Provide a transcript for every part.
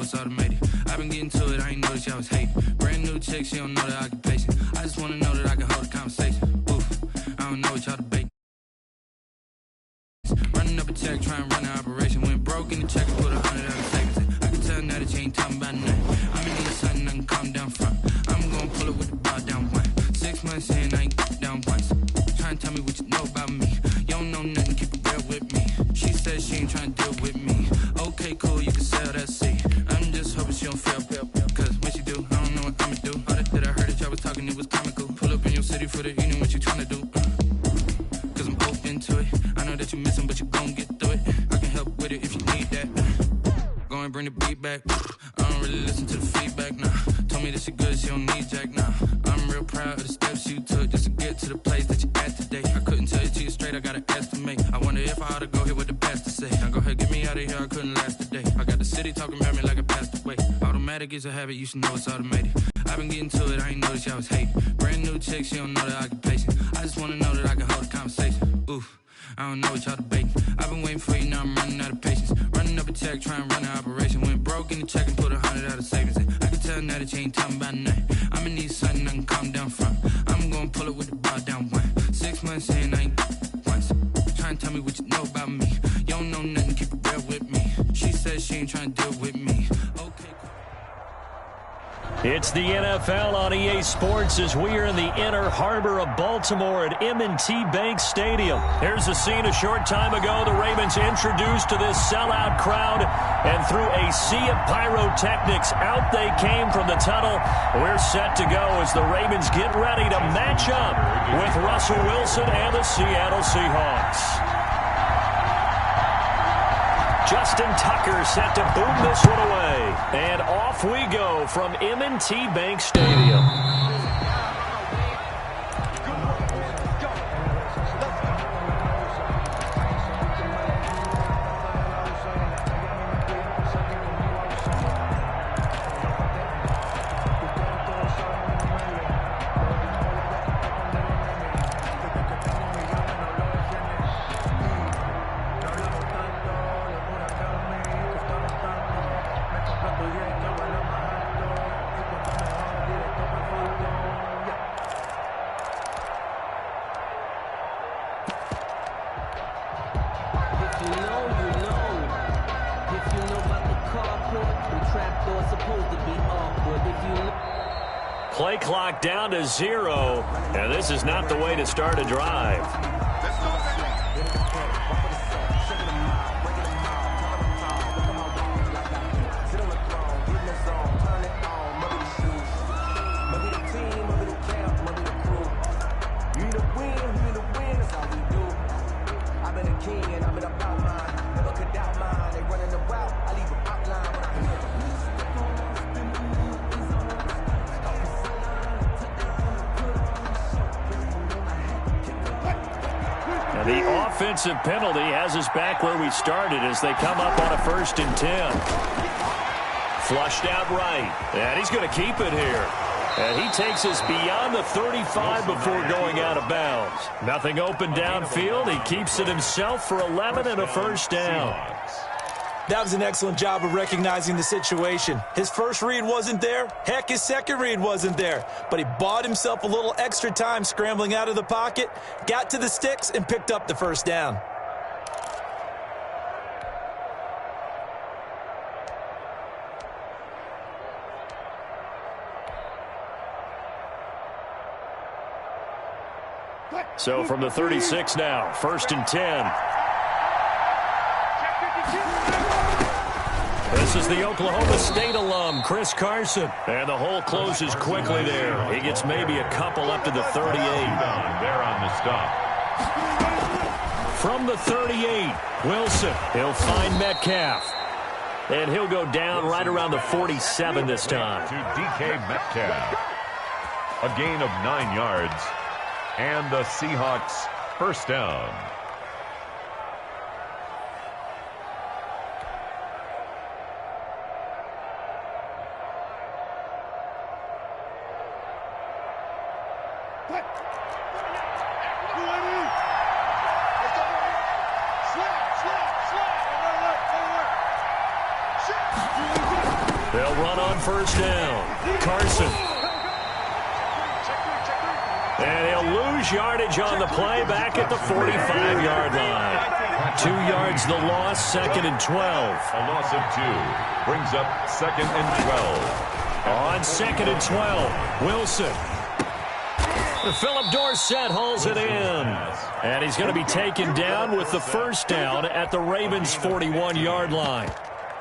it's automated. I've been getting to it, I ain't noticed y'all was hating. Brand new chick, she don't know the occupation. I just wanna know that I can hold a conversation. Oof, I don't know what y'all debate. Running up a check, try and run an operation. Went broke in the check and put 100 out of savings. I can tell now that you ain't talking about nothing. I'ma need something I can calm down front. I'm gonna pull it with the bar down one. 6 months in, I ain't down once. Try and tell me what you know about me. You don't know nothing, keep it real with me. She says she ain't trying to deal with me. Okay, cool, you can sell that seat. I'm just hoping she don't fail. Cause when she do, I don't know what I'ma do. All that I heard that y'all was talking, it was comical. Pull up in your city for the evening, what you trying to do? Cause I'm open to it. I know that you missing, but you gon' get through it. I can help with it if you need that. Go and bring the beat back. I don't really listen to the feedback, nah. Told me that she good, she don't need jack, nah. I'm real proud of the steps you took just to get to the place that you at today. I couldn't tell you to you straight, I gotta estimate. I wonder if I ought to go here with the best to say. Now go ahead, get me out of here, I couldn't last a day. I got the city talking about me like I passed away. Automatic is a habit, you should know it's automated. I've been getting to it, I ain't noticed y'all was hating. Brand new chick, she don't know the occupation. I just wanna know that I can hold a conversation. Oof, I don't know what y'all debating. I've been waiting for you, now I'm running out of patience. Running up a check, try and run an operation. Went broke in the check and put 100 out of savings. I can tell now that you ain't talking about nothing. I'ma need something I can calm down front. I'm gonna pull it with the bar down one. 6 months in, I ain't once. Try and tell me what you know about me. You don't know nothing, keep it real with me. She says she ain't trying to deal with me. Okay, cool. It's the NFL on EA Sports as we are in the inner harbor of Baltimore at M&T Bank Stadium. Here's a scene a short time ago. The Ravens introduced to this sellout crowd, and through a sea of pyrotechnics, out they came from the tunnel. We're set to go as the Ravens get ready to match up with Russell Wilson and the Seattle Seahawks. Justin Tucker set to boom this one away. And off we go from M&T Bank Stadium. Play clock down to 0, and this is not the way to start a drive. The offensive penalty has us back where we started as they come up on a 1st and 10. Flushed out right, and he's going to keep it here. And he takes us beyond the 35 before going out of bounds. Nothing open downfield. He keeps it himself for 11 and a 1st down. That was an excellent job of recognizing the situation. His first read wasn't there. Heck, his second read wasn't there. But he bought himself a little extra time scrambling out of the pocket, got to the sticks, and picked up the 1st down. So from the 36 now, 1st and 10. This is the Oklahoma State alum, Chris Carson. And the hole closes quickly there. He gets maybe a couple up to the 38. There on the stop. From the 38, Wilson. He'll find Metcalf. And he'll go down right around the 47 this time. To DK Metcalf. A gain of 9 yards. And the Seahawks 1st down. run on first down. Carson. And he'll lose yardage on the play back at the 45-yard line. 2 yards the loss, 2nd and 12. A loss of 2 brings up 2nd and 12. On 2nd and 12, Wilson. Philip Dorsett hauls it in. And he's going to be taken down with the first down at the Ravens' 41-yard line.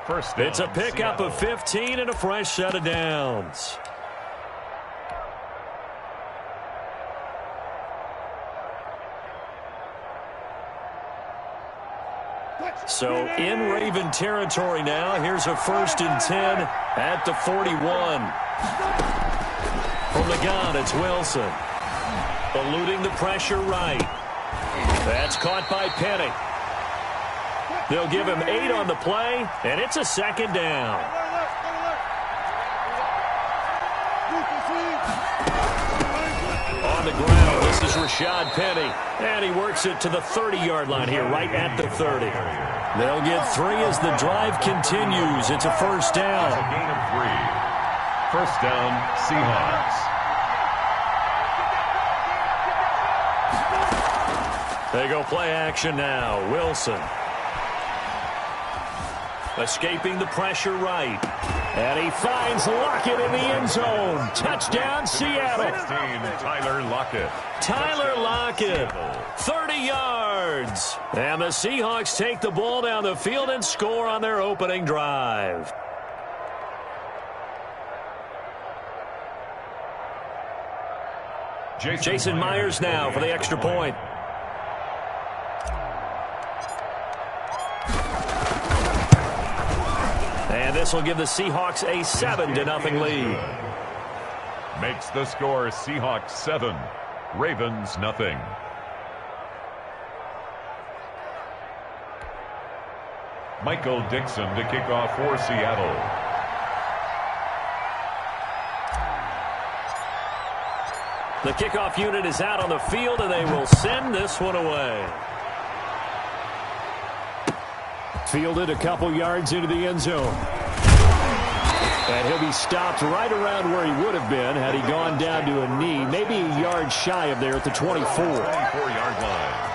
First down, it's a pickup of 15 and a fresh set of downs. So in Raven territory now. Here's a 1st and 10 at the 41. From the gun, it's Wilson. Eluding the pressure right. That's caught by Penny. They'll give him 8 on the play, and it's a 2nd down. On the ground, this is Rashad Penny. And he works it to the 30-yard line here, right at the 30. They'll get 3 as the drive continues. It's a first down. It's a gain of 3. First down, Seahawks. They go play action now. Wilson. Escaping the pressure right. And he finds Lockett in the end zone. Touchdown, Seattle. 16, Tyler Lockett. Tyler Lockett, 30 yards. And the Seahawks take the ball down the field and score on their opening drive. Jason Myers now for the extra point. And this will give the Seahawks a 7-0 lead. Makes the score Seahawks 7, Ravens nothing. Michael Dixon to kick off for Seattle. The kickoff unit is out on the field, and they will send this one away. Fielded a couple yards into the end zone. And he'll be stopped right around where he would have been had he gone down to a knee, maybe a yard shy of there at the 24. 24-yard line.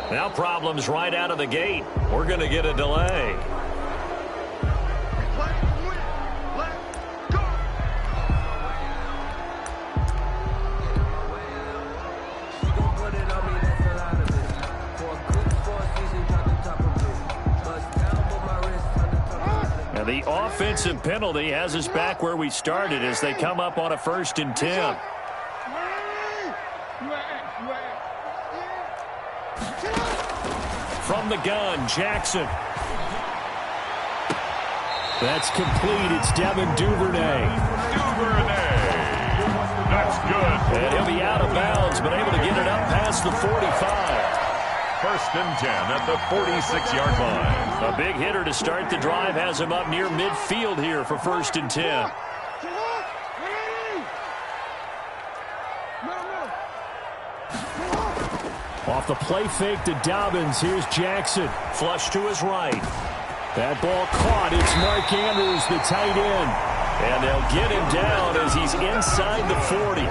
Now problems right out of the gate. We're going to get a delay. And the offensive penalty has us back where we started as they come up on a 1st and 10. From the gun, Jackson. That's complete. It's Devin Duvernay. That's good. And he'll be out of bounds, but able to get it up past the 45. 1st and 10 at the 46-yard line. A big hitter to start the drive has him up near midfield here for 1st and 10. Off the play fake to Dobbins. Here's Jackson. Flush to his right. That ball caught. It's Mark Andrews, the tight end. And they'll get him down as he's inside the 40.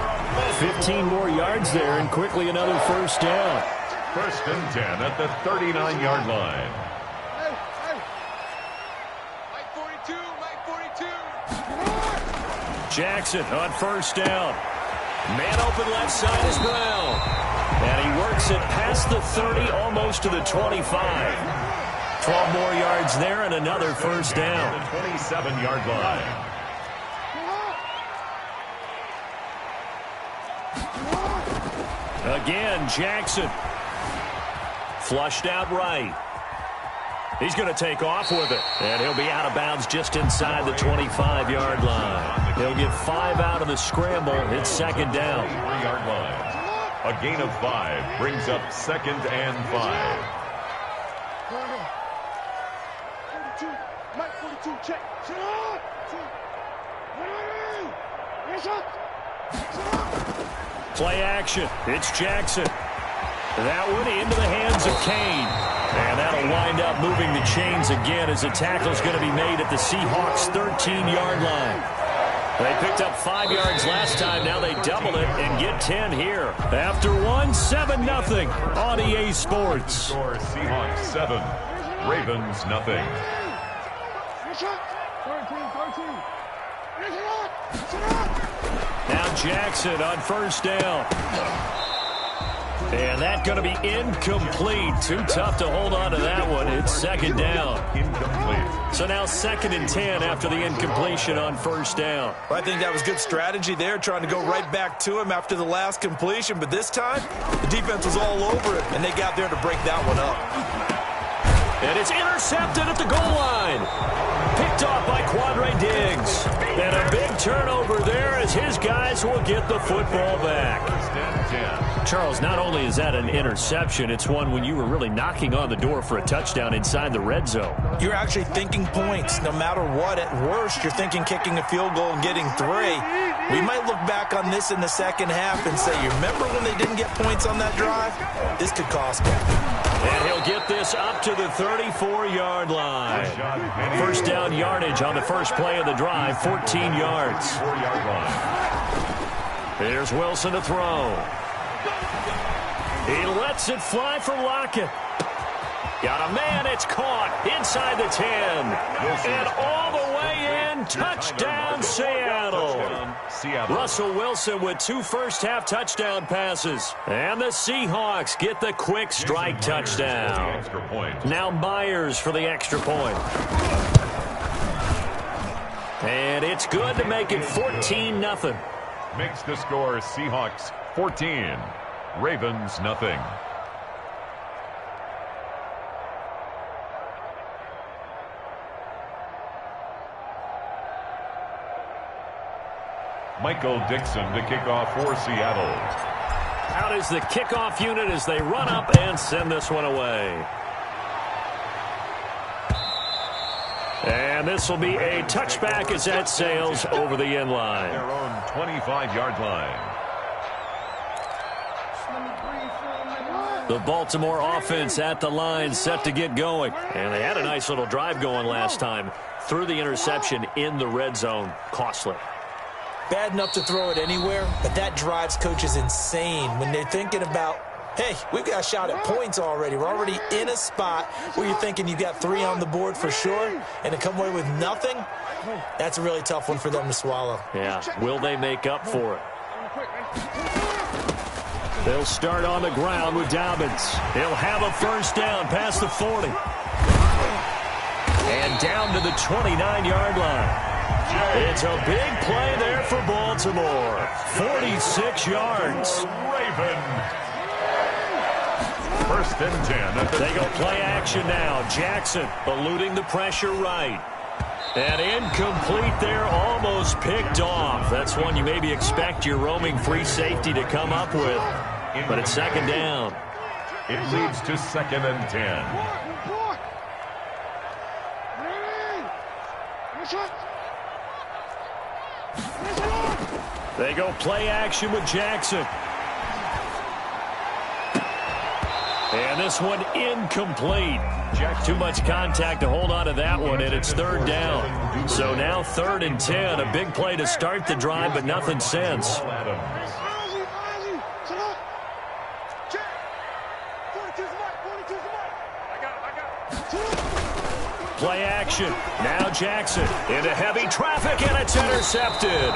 15 more yards there and quickly another first down. 1st and 10 at the 39-yard line. Jackson on first down. Man open left side is Brown. And he works it past the 30, almost to the 25. 12 more yards there and another first down. The 27-yard line. Again, Jackson. Flushed out right. He's going to take off with it. And he'll be out of bounds just inside the 25-yard line. He'll get 5 out of the scramble. It's second down. 3-yard line. A gain of 5 brings up 2nd and 5. 42, Mike 42, check. Play action. It's Jackson. That one into the hands of Kane. And that'll wind up moving the chains again as the tackle's going to be made at the Seahawks' 13-yard line. They picked up 5 yards last time. Now they double it and get 10 here. After one, 7-0 on EA Sports. Score Seahawks 7, Ravens nothing. Now Jackson on first down. And that's going to be incomplete. Too tough to hold on to that one. It's second down. Incomplete. So now 2nd and 10 after the incompletion on first down. Well, I think that was good strategy there, trying to go right back to him after the last completion. But this time, the defense was all over it, and they got there to break that one up. And it's intercepted at the goal line. Picked off by Quandre Diggs. And a big turnover there as his guys will get the football back. Charles, not only is that an interception, it's one when you were really knocking on the door for a touchdown inside the red zone. You're actually thinking points. No matter what, at worst, you're thinking kicking a field goal and getting 3. We might look back on this in the second half and say, you remember when they didn't get points on that drive? This could cost them. And he'll get this up to the 34-yard line. First down yardage on the first play of the drive, 14 yards. 4-yard line. Here's Wilson to throw. He lets it fly for Lockett. Got a man, it's caught inside the 10. And all the way in, touchdown Seattle. Russell Wilson with 2 first-half touchdown passes. And the Seahawks get the quick strike touchdown. Now Myers for the extra point. And it's good to make it 14-0. Makes the score Seahawks 14, Ravens nothing. Michael Dixon to kick off for Seattle. Out is the kickoff unit as they run up and send this one away. And this will be a touchback as that sails over the end line. Their own 25-yard line. The Baltimore offense at the line set to get going. And they had a nice little drive going last time. Through the interception in the red zone. Costly. Bad enough to throw it anywhere, but that drives coaches insane when they're thinking about, hey, we've got a shot at points already. We're already in a spot where you're thinking you've got 3 on the board for sure, and to come away with nothing, that's a really tough one for them to swallow. Yeah, will they make up for it? They'll start on the ground with Dobbins. He'll have a first down past the 40. And down to the 29-yard line. It's a big play there for Baltimore. 46 yards. Raven. First and 10. They go play action now. Jackson eluding the pressure right. And incomplete there, almost picked off. That's one you maybe expect your roaming free safety to come up with. But it's second down. It leads to 2nd and 10. They go play action with Jackson. And this one incomplete. Too much contact to hold on to that one, and it's 3rd down. So now 3rd and 10. A big play to start the drive, but nothing since. Play action. Now Jackson into heavy traffic, and it's intercepted.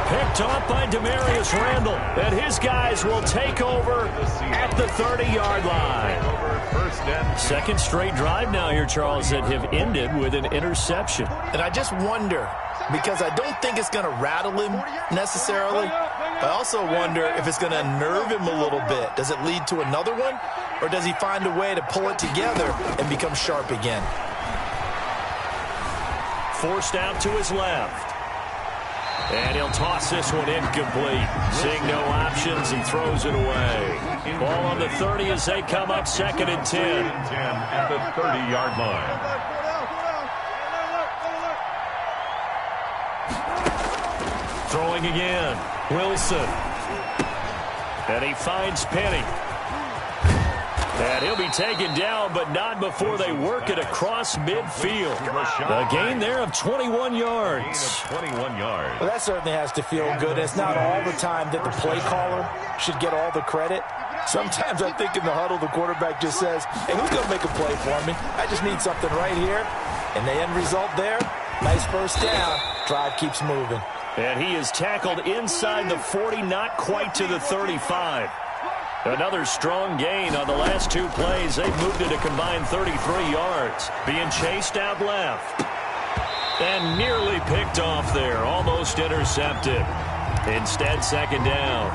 Picked off by Demarius Randall. And his guys will take over at the 30-yard line. Second straight drive now here, Charles, that have ended with an interception. And I just wonder, because I don't think it's going to rattle him necessarily. I also wonder if it's going to unnerve him a little bit. Does it lead to another one? or does he find a way to pull it together and become sharp again? Forced out to his left. And he'll toss this one incomplete. Seeing no options, he throws it away. Ball on the 30 as they come up 2nd and 10. At the 30-yard line. Throwing again. Wilson. And he finds Penny. And he'll be taken down, but not before they work it across midfield. A gain there of 21 yards. 21 yards. Well, that certainly has to feel good. It's not all the time that the play caller should get all the credit. Sometimes I think in the huddle, the quarterback just says, hey, who's going to make a play for me? I just need something right here. And the end result there, nice first down. Drive keeps moving. And he is tackled inside the 40, not quite to the 35. Another strong gain on the last 2 plays. They've moved it a combined 33 yards. Being chased out left. And nearly picked off there. Almost intercepted. Instead, 2nd down.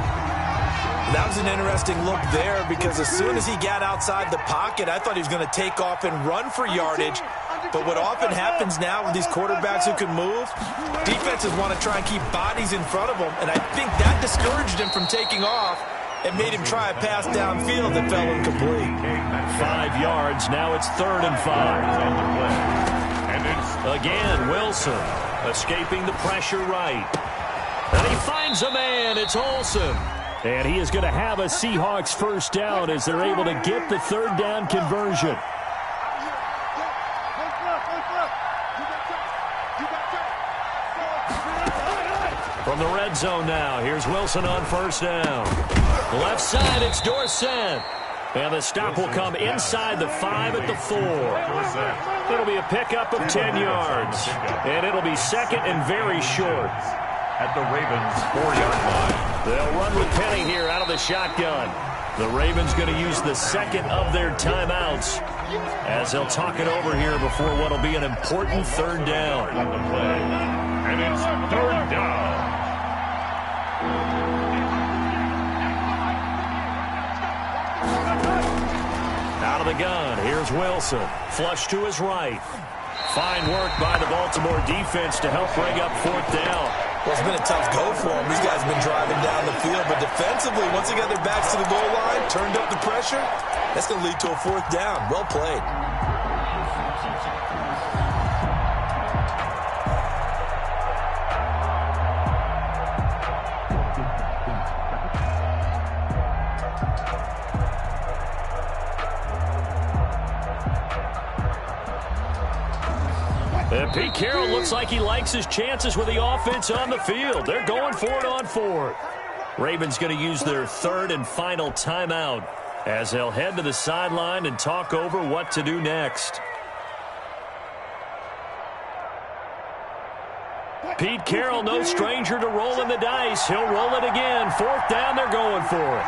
That was an interesting look there because as soon as he got outside the pocket, I thought he was going to take off and run for yardage. But what often happens now with these quarterbacks who can move, defenses want to try and keep bodies in front of them. And I think that discouraged him from taking off. It made him try a pass downfield that fell incomplete. 5 yards. Now it's 3rd and 5. Again, Wilson escaping the pressure right. And he finds a man. It's Olsen. And he is going to have a Seahawks first down as they're able to get the 3rd down conversion. From the red zone now, here's Wilson on first down. Left side, it's Dorsett. And the stop will come inside the 5 at the 4. It'll be a pickup of 10 yards. And it'll be 2nd and very short. At the Ravens' 4-yard line. They'll run with Penny here out of the shotgun. The Ravens going to use the 2nd of their timeouts as they'll talk it over here before what will be an important 3rd down. On the play. And it's 3rd down. Out of the gun, here's Wilson. Flush to his right. Fine work by the Baltimore defense to help bring up 4th down. Well, it's been a tough go for them. These guys have been driving down the field, but defensively, once they got their backs to the goal line, turned up the pressure, that's going to lead to a 4th down. Well played. And Pete Carroll looks like he likes his chances with the offense on the field. They're going for it on 4th. Ravens going to use their 3rd and final timeout as they'll head to the sideline and talk over what to do next. Pete Carroll, no stranger to rolling the dice. He'll roll it again. 4th down, they're going for it.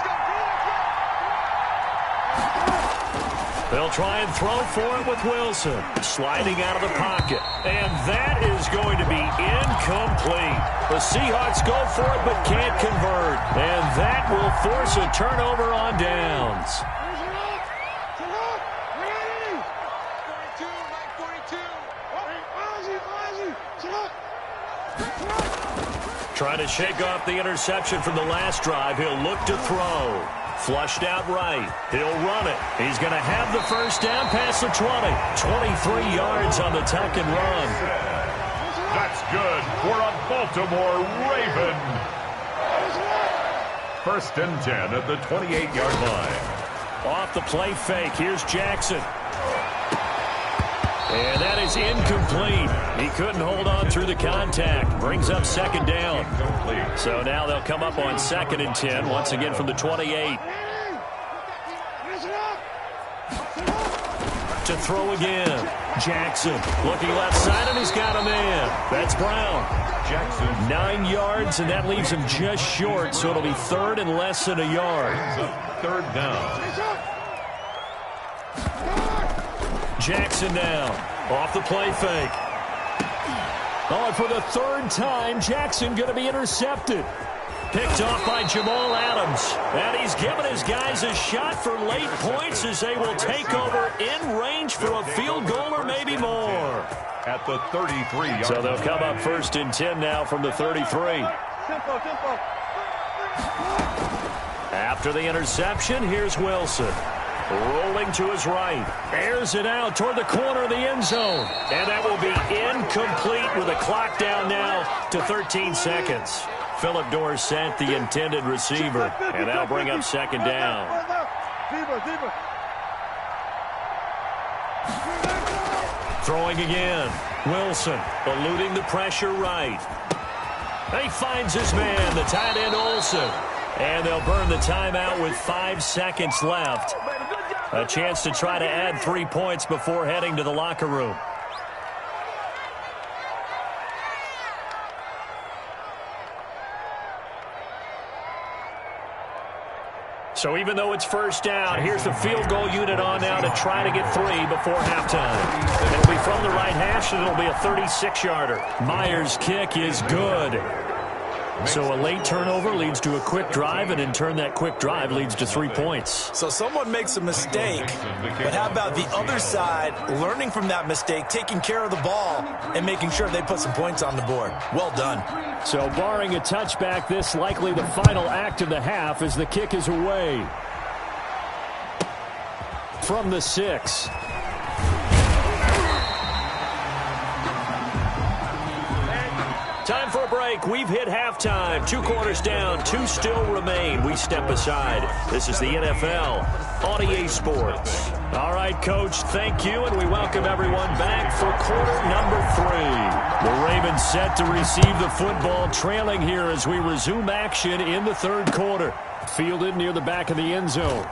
They'll try and throw for it with Wilson. Sliding out of the pocket. And that is going to be incomplete. The Seahawks go for it but can't convert. And that will force a turnover on downs. Trying to shake off the interception from the last drive. He'll look to throw. Flushed out right. He'll run it. He's going to have the first down past the 20. 23 yards on the tuck and run. That's good for a Baltimore Raven. 1st and 10 at the 28-yard line. Off the play fake. Here's Jackson. And that is incomplete. He couldn't hold on through the contact. Brings up 2nd down. So now they'll come up on 2nd and 10, once again from the 28. To throw again. Jackson looking left side, and he's got a man. That's Brown. Jackson. 9 yards, and that leaves him just short, so it'll be 3rd and less than a yard. 3rd down. Jackson now, off the play fake. Oh, and for the 3rd time, Jackson going to be intercepted. Picked off by Jamal Adams. And he's given his guys a shot for late points as they will take over in range for a field goal or maybe more. At the 33-yard So they'll come up 1st and 10 now from the 33. After the interception, here's Wilson. Rolling to his right. Airs it out toward the corner of the end zone. And that will be incomplete with the clock down now to 13 seconds. Phillip Dorsett, the intended receiver. And that'll bring up 2nd down. Throwing again. Wilson eluding the pressure right. He finds his man, the tight end Olsen. And they'll burn the timeout with 5 seconds left. A chance to try to add 3 points before heading to the locker room. So even though it's 1st down, here's the field goal unit on now to try to get 3 before halftime. It'll be from the right hash, and it'll be a 36-yarder. Myers' kick is good. So a late turnover leads to a quick drive, and in turn that quick drive leads to 3 points. So someone makes a mistake, but how about the other side learning from that mistake, taking care of the ball, and making sure they put some points on the board? Well done. So barring a touchback, this likely the final act of the half as the kick is away. From the 6. Time for a break. We've hit halftime. 2 quarters down. 2 still remain. We step aside. This is the NFL on EA Sports. All right, Coach, thank you, and we welcome everyone back for quarter number 3. The Ravens set to receive the football, trailing here as we resume action in the 3rd quarter. Fielded near the back of the end zone.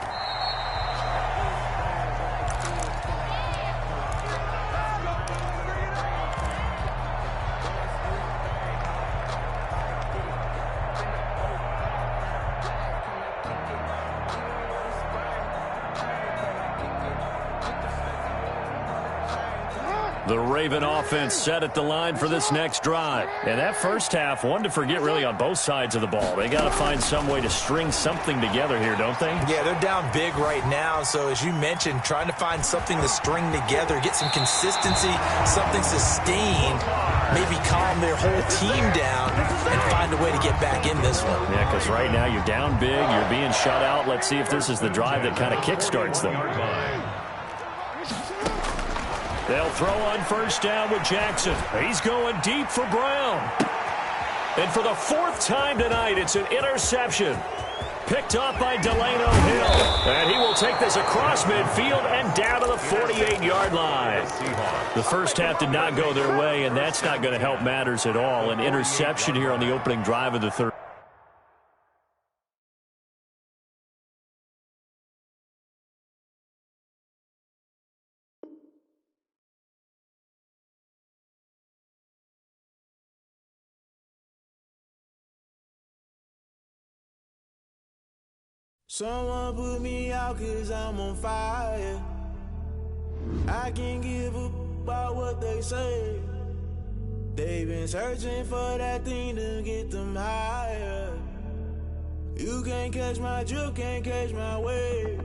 The Raven offense set at the line for this next drive. And that first half, one to forget really on both sides of the ball. They got to find some way to string something together here, don't they? Yeah, they're down big right now. So as you mentioned, trying to find something to string together, get some consistency, something sustained, maybe calm their whole team down and find a way to get back in this one. Yeah, because right now you're down big, you're being shut out. Let's see if this is the drive that kind of kickstarts them. They'll throw on 1st down with Jackson. He's going deep for Brown. And for the 4th time tonight, it's an interception. Picked off by Delano Hill. And he will take this across midfield and down to the 48-yard line. The first half did not go their way, and that's not going to help matters at all. An interception here on the opening drive of the 3rd. Someone put me out 'cause I'm on fire. I can't give up about what they say. They've been searching for that thing to get them higher. You can't catch my drift, can't catch my wave.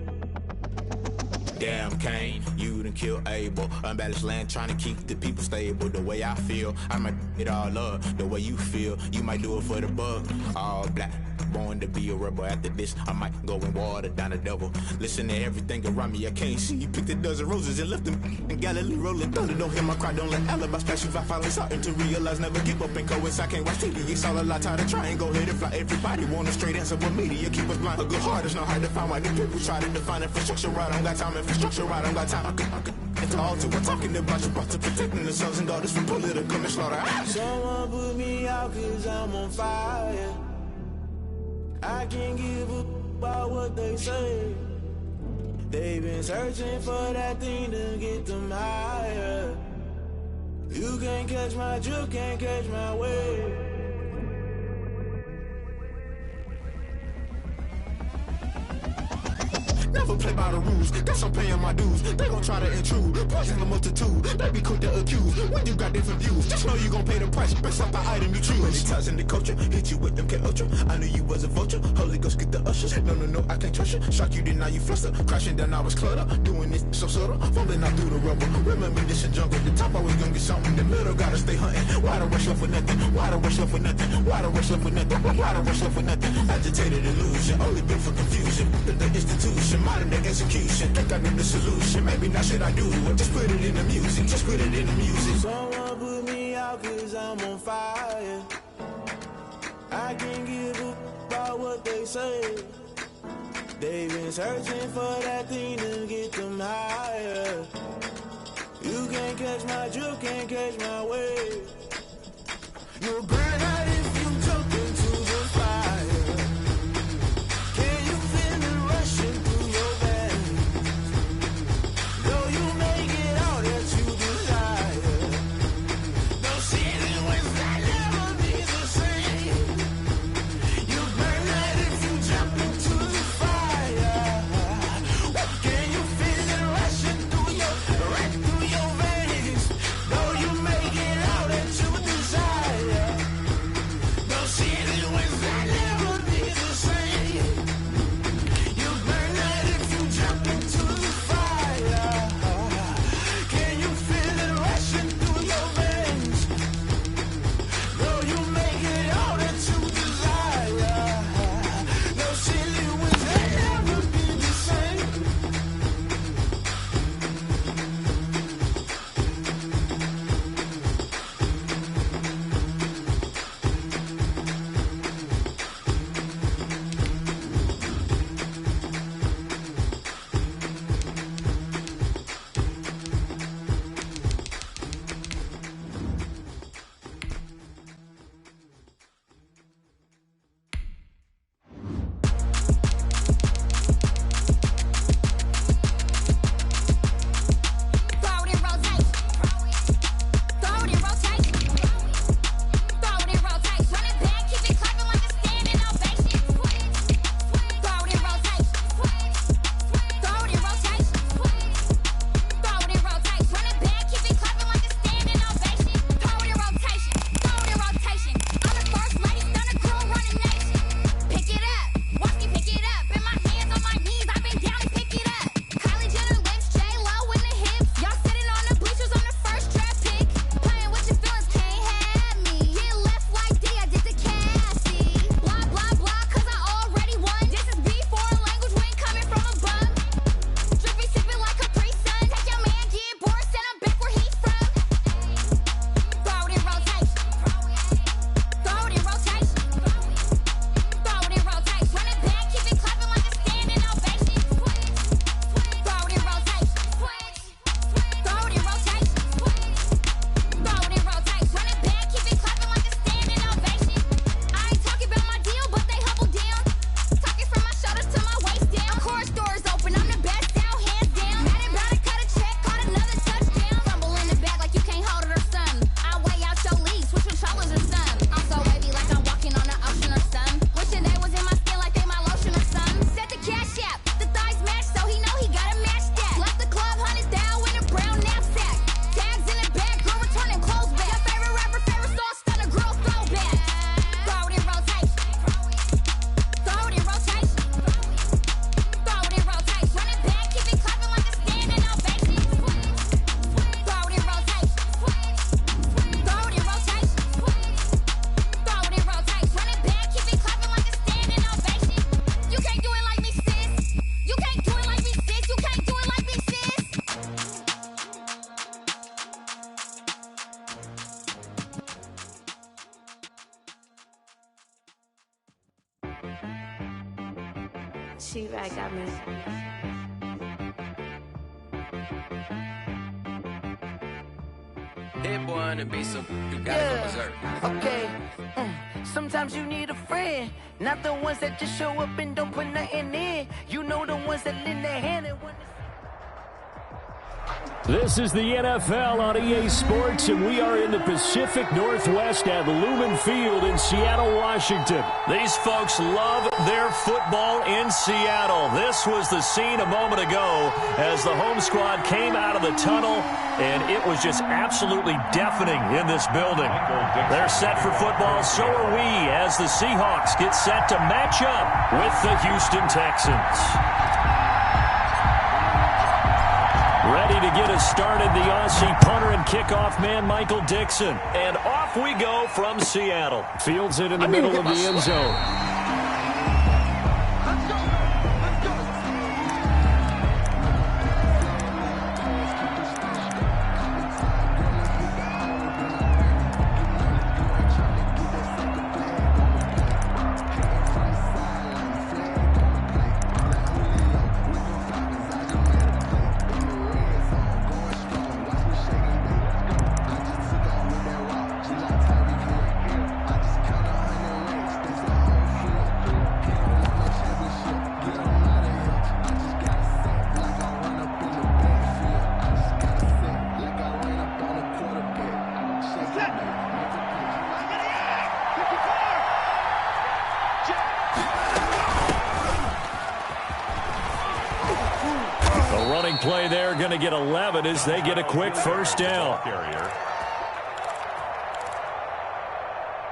Damn, Kane, you done killed Abel. Unbalanced land, trying to keep the people stable. The way I feel, I might it all up. The way you feel, you might do it for the buck. All black, born to be a rebel. After this, I might go and water down the devil. Listen to everything around me, I can't see. You picked a dozen roses and left them in Galilee rolling thunder. Don't hear my cry, don't let alibis pass you. I finally starting to realize, never give up and coincide. Can't watch TV, it's all a lot. Tired of trying, go ahead and fly. Everybody want a straight answer, but media keep us blind. A good heart is not hard to find. Why the people try to define infrastructure right? I don't got time, infrastructure right, I don't got time. I could it's all to we're talking about you, brought to protecting the sons and daughters from political slaughter. Someone put me out 'cause I'm on fire. I can't give up about what they say. They've been searching for that thing to get them higher. You can't catch my drift, can't catch my wave. Never play by the rules. Guess I'm paying my dues. They gon' try to intrude. Poison the multitude. They be quick to accuse. When you got different views, just know you gon' pay the price based off the item you choose. Many times in the culture, hit you with MK Ultra. I knew you was a vulture. Holy Ghost get the ushers. No, I can't trust you. Shock you, then now you fluster. Crashing down, I was cluttered. Doing this so subtle. Fumbling out through the rubble. Remember this in jungle. The top always gonna get something. The middle gotta stay hunting. Why the rush left with nothing? Why the rush left with nothing? Why the rush left with nothing? Why the rush left with nothing? Agitated illusion. Only built for confusion. The institution. Modern day execution. Think I know the solution. Maybe not shit I do. Just put it in the music. Just put it in the music. Someone put me out cause I'm on fire. I can't give up about what they say. They've been searching for that thing to get them higher. You can't catch my drift, can't catch my wave. You'll burn out if you jump into the fire. Can you feel it rushing through your veins? Though you make it all that you desire. No city was that never be the same. You burn out if you jump into the fire. Can you feel it rushing through your veins? Though you make it all that you desire. No city was that never be the same. You burn out if you jump into the fire. Can you feel it rushing through your veins? Though you make it all that you desire. No city was that never be the same. She-Rag got me. Hit boy on the beat, so you gotta go berserk. Okay. Sometimes you need a friend, not the ones that just show up and don't put nothing in. You know the ones that lend their hand and when This is the NFL on EA Sports, and we are in the Pacific Northwest at Lumen Field in Seattle, Washington. These folks love their football in Seattle. This was the scene a moment ago as the home squad came out of the tunnel, and it was just absolutely deafening in this building. They're set for football, so are we, as the Seahawks get set to match up with the Houston Texans. Ready to get us started, the Aussie punter and kickoff man, Michael Dixon. And off we go from Seattle. Fields it in the middle of the end zone. Play there, going to get 11 as they get a quick first down.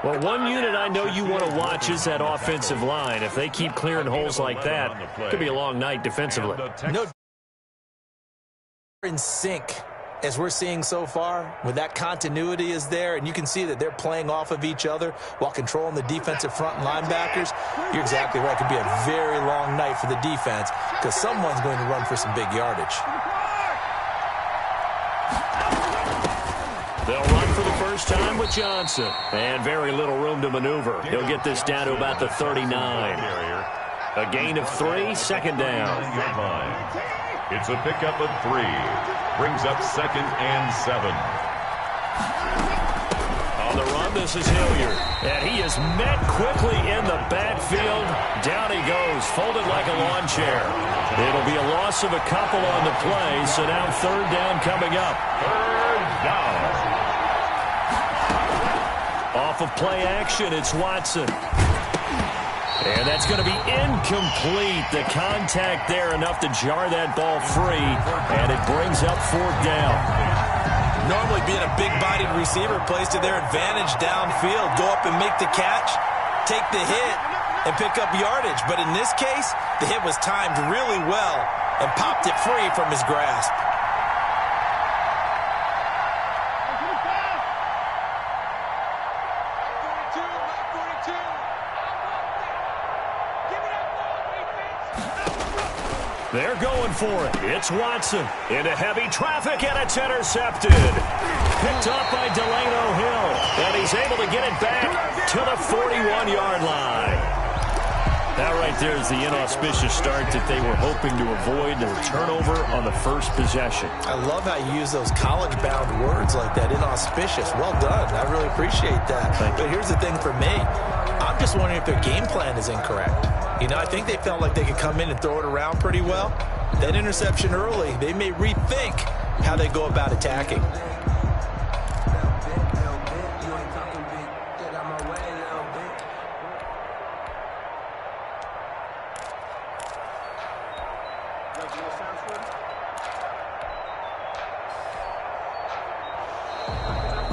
Well, one unit I know you want to watch is that offensive line. If they keep clearing holes like that, it could be a long night defensively. No, in sync, as we're seeing so far, when that continuity is there, and you can see that they're playing off of each other while controlling the defensive front and linebackers, you're exactly right. It could be a very long night for the defense because someone's going to run for some big yardage. They'll run for the first time with Johnson. And very little room to maneuver. He'll get this down to about the 39. A gain of 3, second down. It's a pickup of 3. Brings up 2nd and 7. On the run, this is Hilliard. And he is met quickly in the backfield. Down he goes, folded like a lawn chair. It'll be a loss of a couple on the play, so now third down coming up. Third down. Off of play action, it's Watson. And that's going to be incomplete. The contact there enough to jar that ball free, and it brings up fourth down. Normally being a big-bodied receiver plays to their advantage downfield. Go up and make the catch, take the hit, and pick up yardage. But in this case, the hit was timed really well and popped it free from his grasp. They're going for it. It's Watson into heavy traffic, and it's intercepted. Picked up by Delano Hill, and he's able to get it back to the 41-yard line. That right there is the inauspicious start that they were hoping to avoid, the turnover on the first possession. I love how you use those college-bound words like that, inauspicious. Well done. I really appreciate that. But here's the thing for me. I'm just wondering if their game plan is incorrect. You know, I think they felt like they could come in and throw it around pretty well. That interception early, they may rethink how they go about attacking.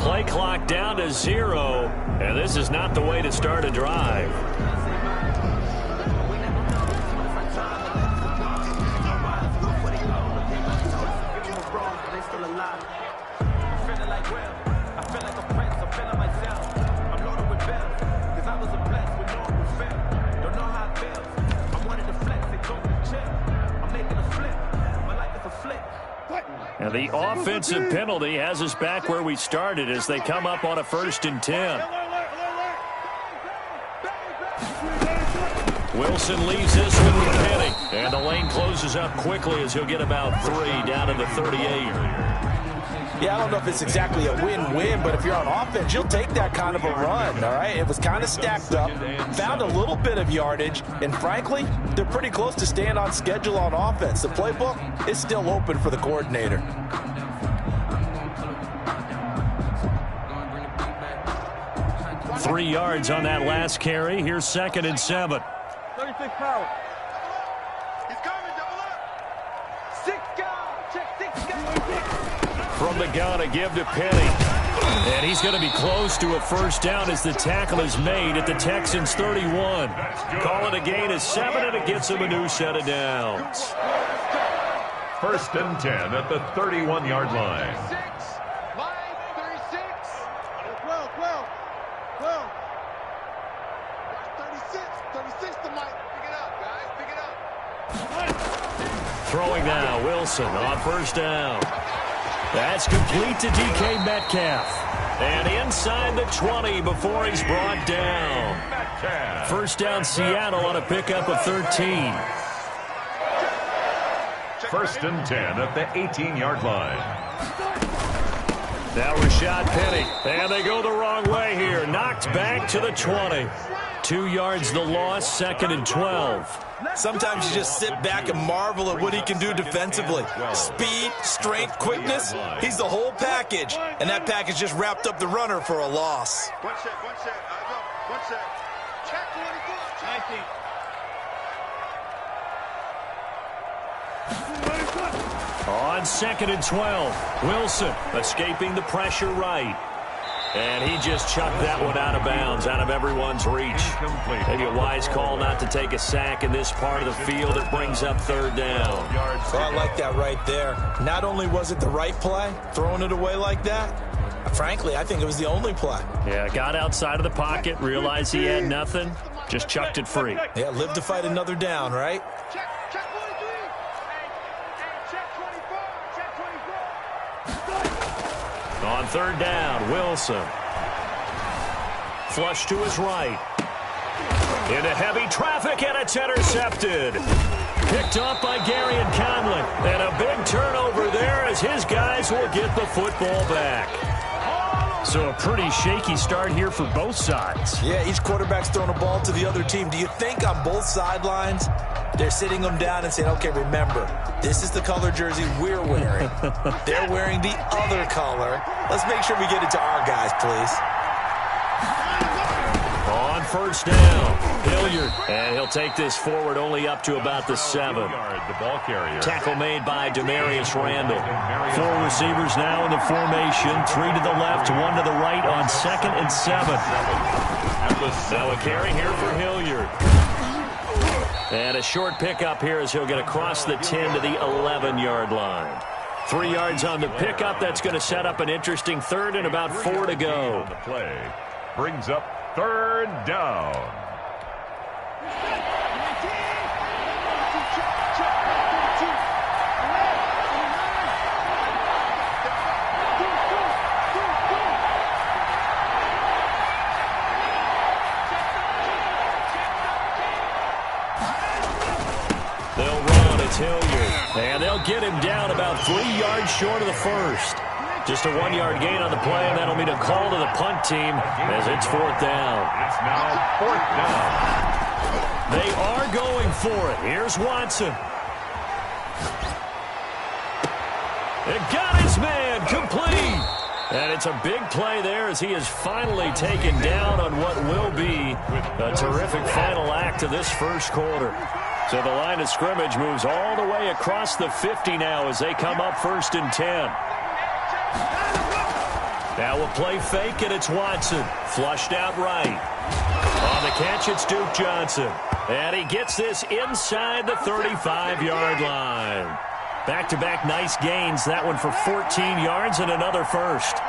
Play clock down to 0, and this is not the way to start a drive. And the offensive penalty has us back where we started as they come up on a 1st and 10. Wilson leaves this one with Penny. And the lane closes up quickly as he'll get about 3 down to the 38. Yeah, I don't know if it's exactly a win-win, but if you're on offense, you'll take that kind of a run, all right? It was kind of stacked up, found a little bit of yardage, and frankly, they're pretty close to staying on schedule on offense. The playbook is still open for the coordinator. 3 yards on that last carry. Here's 2nd and 7. 36 power. He's coming, double up. 6 guys. Check 6 guys. From the gun, a give to Penny. And he's going to be close to a first down as the tackle is made at the Texans' 31. Call it a gain of 7, and it gets him a new set of downs. 1st and 10 at the 31-yard line. 36 to Mike. Pick it up, guys. Pick it up. Throwing now, Wilson on 1st down. That's complete to DK Metcalf. And inside the 20 before he's brought down. 1st down, Seattle on a pickup of 13. 1st and 10 at the 18-yard line. Now Rashad Penny. And they go the wrong way here. Knocked back to the 20. 2 yards the loss, 2nd and 12. Sometimes you just sit back and marvel at what he can do defensively. Speed, strength, quickness. He's the whole package. And that package just wrapped up the runner for a loss. One check. Eyes up. One check. Check 24. 19. On 2nd and 12, Wilson escaping the pressure right. And he just chucked that one out of bounds, out of everyone's reach. Maybe a wise call not to take a sack in this part of the field. It brings up 3rd down. Well, I like that right there. Not only was it the right play, throwing it away like that, frankly, I think it was the only play. Yeah, got outside of the pocket, realized he had nothing, just chucked it free. Yeah, live to fight another down, right? Check 43. Hey, check 24. Check 24. On 3rd down, Wilson. Flush to his right. Into heavy traffic, and it's intercepted. Picked up by Gary and Conlon. And a big turnover there as his guys will get the football back. So a pretty shaky start here for both sides. Yeah, each quarterback's throwing a ball to the other team. Do you think on both sidelines they're sitting them down and saying, okay, remember, this is the color jersey we're wearing. They're wearing the other color. Let's make sure we get it to our guys, please. On 1st down, Hilliard. And he'll take this forward only up to about the 7. The ball carrier. Tackle made by Demarius Randall. 4 receivers now in the formation. 3 to the left, 1 to the right on 2nd and 7. Now a carry here for Hilliard. And a short pickup here as he'll get across the 10 to the 11-yard line. 3 yards on the pickup. That's going to set up an interesting 3rd and about 4 to go. The play brings up 3rd down. They'll run. It's Hilliard. And they'll get him down about 3 yards short of the 1st. Just a 1-yard gain on the play, and that'll mean a call to the punt team as it's 4th down. It's now 4th down. They are going for it. Here's Watson. It got his man complete. And it's a big play there as he is finally taken down on what will be a terrific final act of this 1st quarter. So the line of scrimmage moves all the way across the 50 now as they come up 1st and 10. Now a play fake, and it's Watson. Flushed out right. On the catch, it's Duke Johnson. And he gets this inside the 35-yard line. Back-to-back nice gains. That one for 14 yards and another 1st.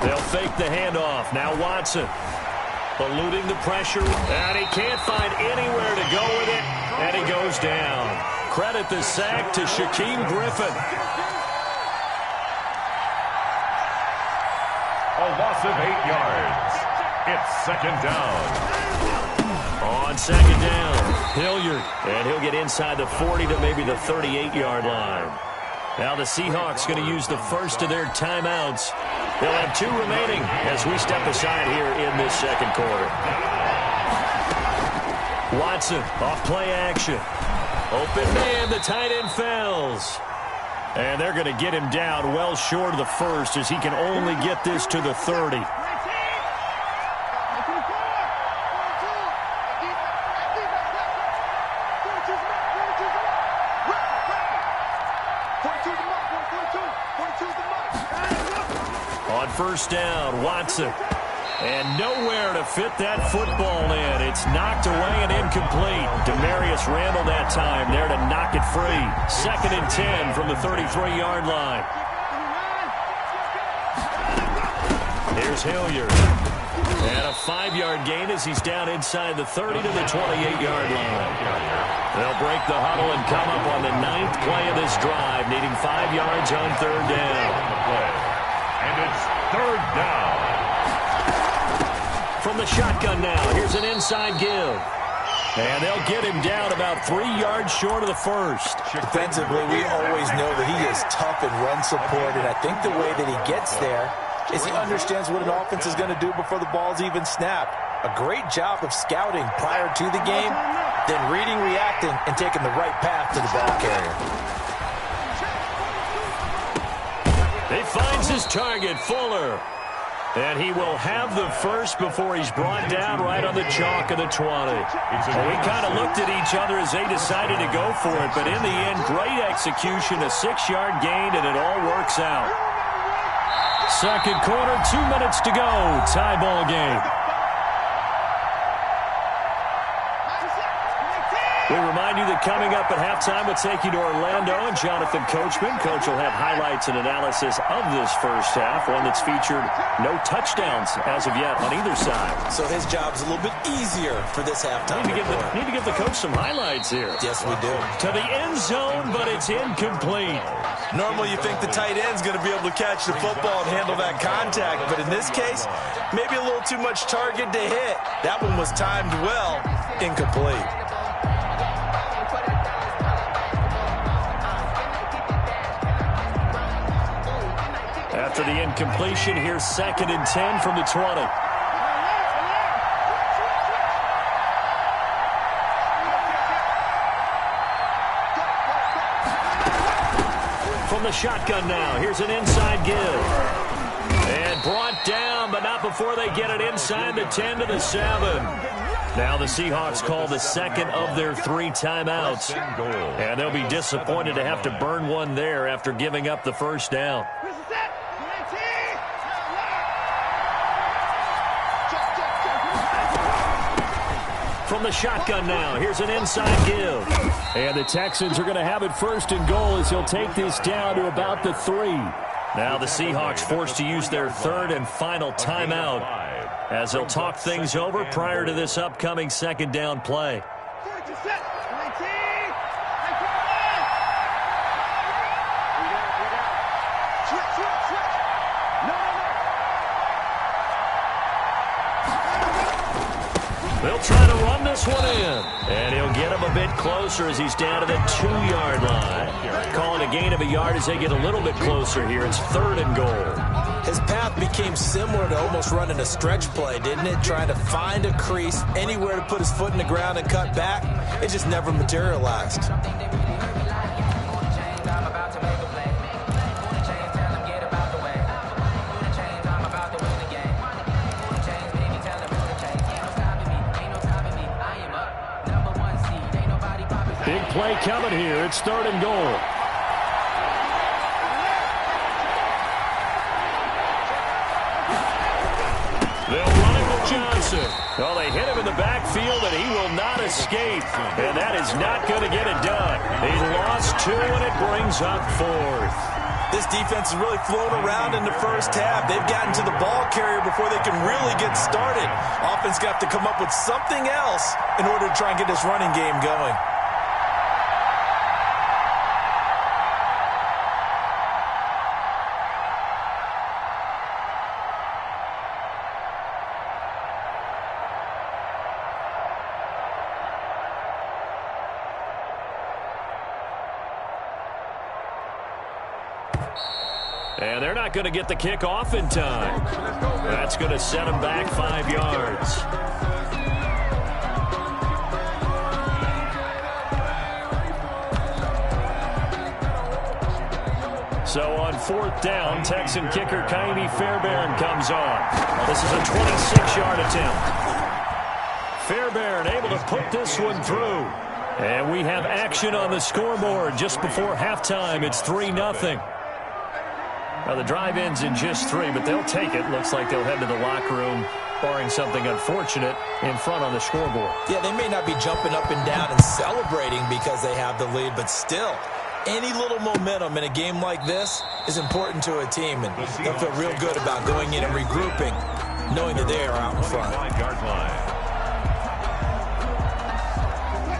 They'll fake the handoff. Now Watson. Eluding the pressure, and he can't find anywhere to go with it, and he goes down. Credit the sack to Shaquem Griffin. A loss of 8 yards. It's 2nd down. On 2nd down, Hilliard, and he'll get inside the 40 to maybe the 38-yard line. Now the Seahawks going to use the first of their timeouts. They'll have 2 remaining as we step aside here in this 2nd quarter. Watson off play action. Open man, the tight end falls. And they're going to get him down well short of the first as he can only get this to the 30. On first down, Watson. And nowhere to fit that football in. It's knocked away and incomplete. Demarius Randall that time there to knock it free. 2nd and 10 from the 33-yard line. Here's Hilliard. And a 5-yard gain as he's down inside the 30 to the 28-yard line. They'll break the huddle and come up on the 9th play of this drive, needing 5 yards on 3rd down. And it's 3rd down. From the shotgun now, here's an inside give. And they'll get him down about 3 yards short of the first. Defensively, we always know that he is tough in run support, and I think the way that he gets there is he understands what an offense is going to do before the ball's even snapped. A great job of scouting prior to the game, then reading, reacting, and taking the right path to the ball carrier. He finds his target, Fuller. And he will have the first before he's brought down right on the chalk of the 20. Well, we kind of looked at each other as they decided to go for it, but in the end, great execution, a 6-yard gain, and it all works out. Second quarter, 2 minutes to go. Tie ball game. We remind you that coming up at halftime, we'll take you to Orlando and Jonathan Coachman. Coach will have highlights and analysis of this first half, one that's featured no touchdowns as of yet on either side. So his job's a little bit easier for this halftime. Need to give the coach some highlights here. Yes, we do. To the end zone, but it's incomplete. Normally you think the tight end's going to be able to catch the football and handle that contact, but in this case, maybe a little too much target to hit. That one was timed well, incomplete. After the incompletion, here's 2nd and 10 from the 20. From the shotgun now, here's an inside give. And brought down, but not before they get it inside the 10 to the 7. Now the Seahawks call the 2nd of their 3 timeouts. And they'll be disappointed to have to burn one there after giving up the first down. From the shotgun now, here's an inside give. And the Texans are going to have it 1st and goal as he'll take this down to about the 3. Now the Seahawks forced to use their 3rd and final timeout as they'll talk things over prior to this upcoming 2nd down play. They'll try to run this one in. And he'll get him a bit closer as he's down to the 2-yard line. Calling a gain of a yard as they get a little bit closer here. It's 3rd and goal. His path became similar to almost running a stretch play, didn't it? Trying to find a crease, anywhere to put his foot in the ground and cut back. It just never materialized. Big play coming here. It's 3rd and goal. They'll run it with Johnson. Well, they hit him in the backfield, and he will not escape. And that is not going to get it done. He lost 2, and it brings up 4th. This defense has really flown around in the first half. They've gotten to the ball carrier before they can really get started. Offense got to come up with something else in order to try and get this running game going. And they're not going to get the kick off in time. That's going to set them back 5 yards. So on 4th down, Texan kicker Kaimi Fairbairn comes on. This is a 26-yard attempt. Fairbairn able to put this one through. And we have action on the scoreboard just before halftime. It's 3-0. Now, the drive ends in just 3, but they'll take it. Looks like they'll head to the locker room, barring something unfortunate, in front on the scoreboard. Yeah, they may not be jumping up and down and celebrating because they have the lead, but still, any little momentum in a game like this is important to a team, and they'll feel real good about going in and regrouping, knowing that they are out in front.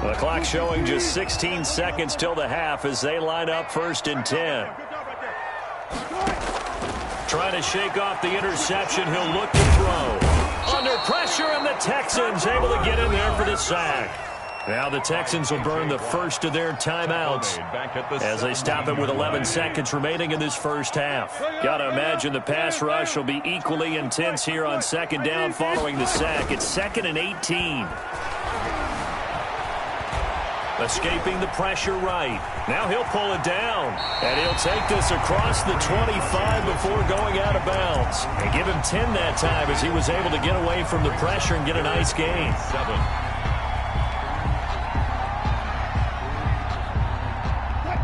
The clock showing just 16 seconds till the half as they line up 1st and 10. Trying to shake off the interception. He'll look to throw. Under pressure, and the Texans able to get in there for the sack. Now the Texans will burn the first of their timeouts as they stop it with 11 seconds remaining in this first half. Got to imagine the pass rush will be equally intense here on 2nd down following the sack. It's 2nd and 18. Escaping the pressure right. Now he'll pull it down. And he'll take this across the 25 before going out of bounds. And give him 10 that time as he was able to get away from the pressure and get a nice gain. 7.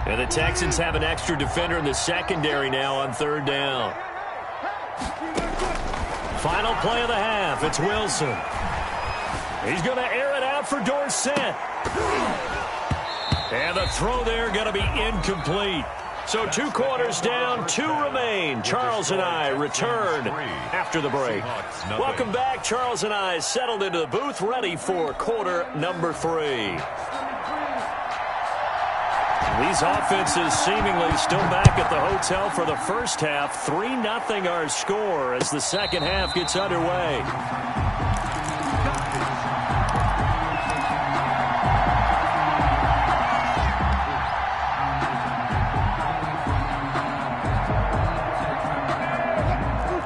And the Texans have an extra defender in the secondary now on 3rd down. Final play of the half. It's Wilson. He's going to air it out for Dorsett. And the throw there going to be incomplete. So 2 quarters down, 2 remain. Charles and I return after the break. Welcome back. Charles and I settled into the booth, ready for quarter number 3. These offenses seemingly still back at the hotel for the first half. 3-0 our score as the second half gets underway.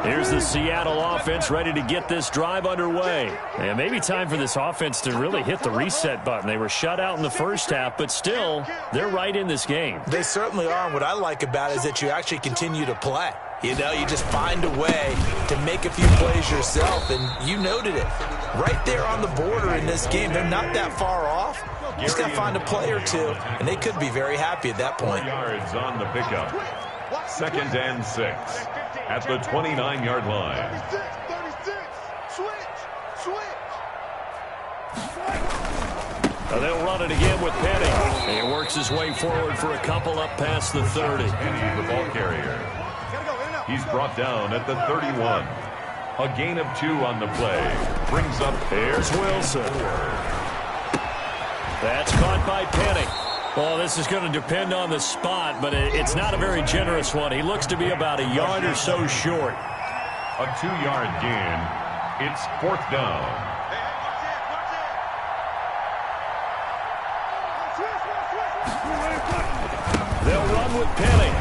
Here's the Seattle offense ready to get this drive underway. And maybe time for this offense to really hit the reset button. They were shut out in the first half, but still, they're right in this game. They certainly are. And what I like about it is that you actually continue to play. You know, you just find a way to make a few plays yourself, and you noted it. Right there on the border in this game, they're not that far off. You just got to find a play or two, and they could be very happy at that point. 4 yards on the pickup. 2nd and 6 at the 29-yard line. 36. Switch. They'll run it again with Penny. He works his way forward for a couple up past the 30. Penny, the ball carrier. He's brought down at the 31. A gain of 2 on the play. Brings up. Here's Wilson. That's caught by Penny. Well, this is going to depend on the spot, but it's not a very generous one. He looks to be about a yard or so short. A 2-yard gain. It's 4th down. They'll run with Penny.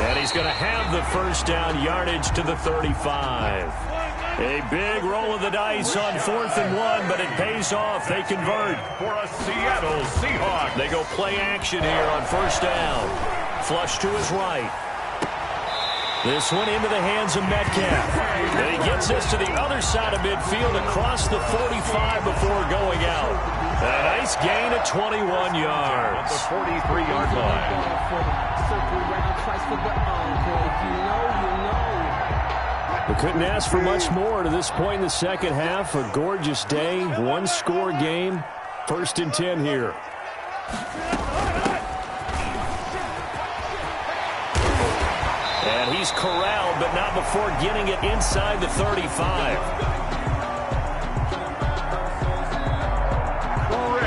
And he's going to have the first down yardage to the 35. A big roll of the dice on 4th and 1, but it pays off. They convert. For a Seattle Seahawks. They go play action here on 1st down. Flush to his right. This one into the hands of Metcalf. And he gets this to the other side of midfield across the 45 before going out. A nice gain of 21 yards. At the 43-yard line. We couldn't ask for much more to this point in the second half. A gorgeous day, 1-score game. 1st and 10 here. And he's corralled, but not before getting it inside the 35.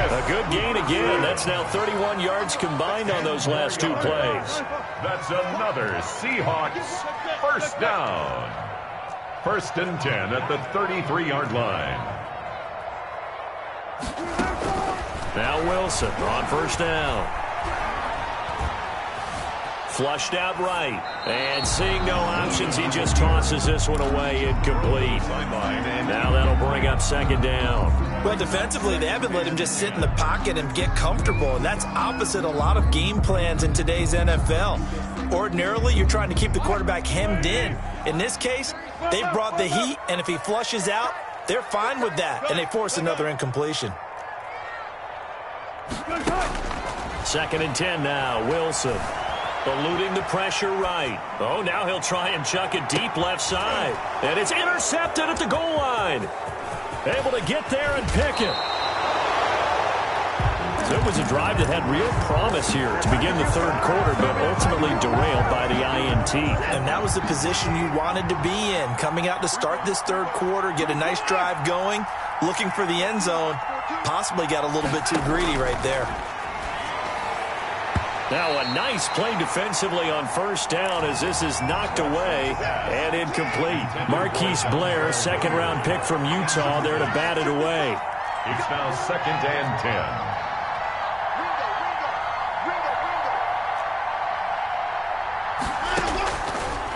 A good gain again. That's now 31 yards combined on those last 2 plays. That's another Seahawks 1st down. 1st and 10 at the 33-yard line. Now Wilson on 1st down. Flushed out right. And seeing no options, he just tosses this one away incomplete. Now that'll bring up 2nd down. Well, defensively, they haven't let him just sit in the pocket and get comfortable, and that's opposite a lot of game plans in today's NFL. Ordinarily, you're trying to keep the quarterback hemmed in. In this case, they've brought the heat, and if he flushes out, they're fine with that, and they force another incompletion. 2nd and 10 now. Wilson eluding the pressure right. Oh, now he'll try and chuck it deep left side. And it's intercepted at the goal line. Able to get there and pick it. So it was a drive that had real promise here to begin the third quarter, but ultimately derailed by the INT. And that was the position you wanted to be in, coming out to start this third quarter, get a nice drive going, looking for the end zone. Possibly got a little bit too greedy right there. Now a nice play defensively on first down as this is knocked away and incomplete. Marquise Blair, 2nd-round pick from Utah, there to bat it away. It's now 2nd and 10.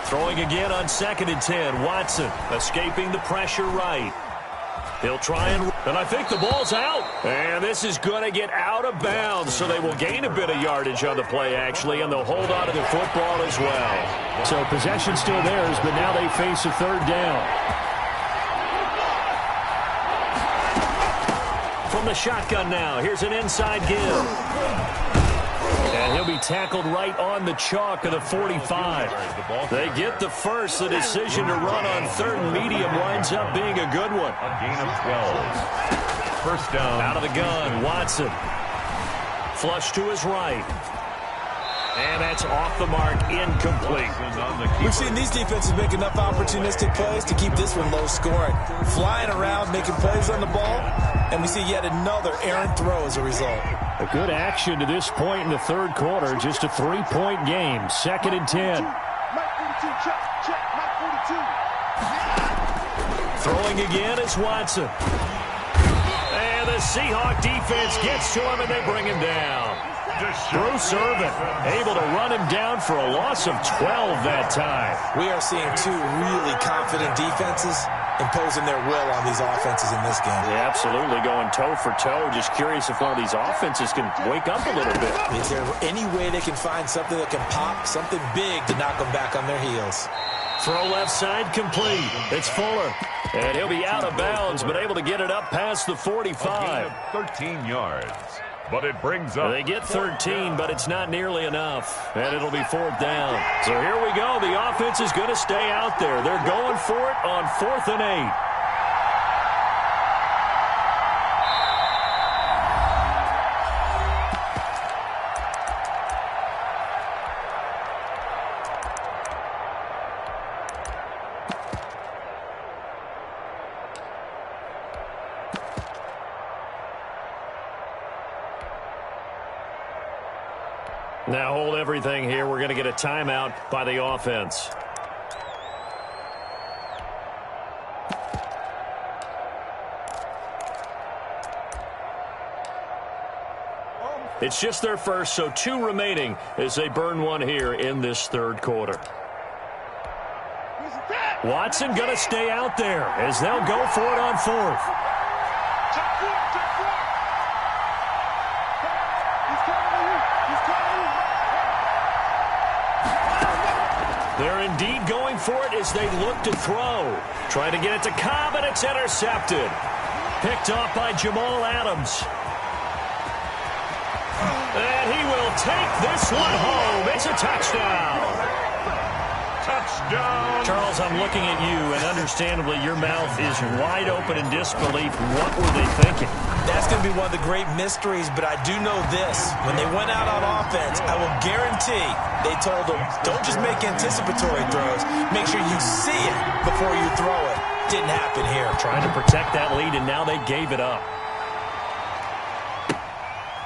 Throwing again on 2nd and 10. Watson escaping the pressure right. He'll try and I think the ball's out. And this is going to get out of bounds, so they will gain a bit of yardage on the play, actually, and they'll hold on to the football as well. So possession still theirs, but now they face a 3rd down. From the shotgun now, here's an inside give. And he'll be tackled right on the chalk of the 45. They get the first. The decision to run on 3rd and medium winds up being a good one. A gain of 12. First down. Out of the gun, Watson. Flush to his right. And that's off the mark, incomplete. We've seen these defenses make enough opportunistic plays to keep this one low scoring. Flying around, making plays on the ball, and we see yet another errant throw as a result. A good action to this point in the third quarter. Just a 3-point game. 2nd and 10. Throwing again is Watson. And the Seahawk defense gets to him, and they bring him down. Bruce Irvin able to run him down for a loss of 12 that time. We are seeing two really confident defenses imposing their will on these offenses in this game. Yeah, absolutely, going toe for toe. Just curious if one of these offenses can wake up a little bit. Is there any way they can find something that can pop, something big to knock them back on their heels? Throw left side complete. It's Fuller. And he'll be out of bounds, but able to get it up past the 45. A gain of 13 yards. But it brings up. They get 13, but it's not nearly enough. And it'll be 4th down. So here we go. The offense is going to stay out there. They're going for it on 4th and 8. Now hold everything here. We're going to get a timeout by the offense. It's just their first, so 2 remaining as they burn one here in this third quarter. Watson going to stay out there as they'll go for it on 4th. They're indeed going for it as they look to throw. Trying to get it to Cobb, and it's intercepted. Picked off by Jamal Adams. And he will take this one home. It's a touchdown. Touchdown. Charles, I'm looking at you, and understandably your mouth is wide open in disbelief. What were they thinking? That's going to be one of the great mysteries, but I do know this. When they went out on offense, I will guarantee they told them, don't just make anticipatory throws. Make sure you see it before you throw it. Didn't happen here. Trying to protect that lead, and now they gave it up.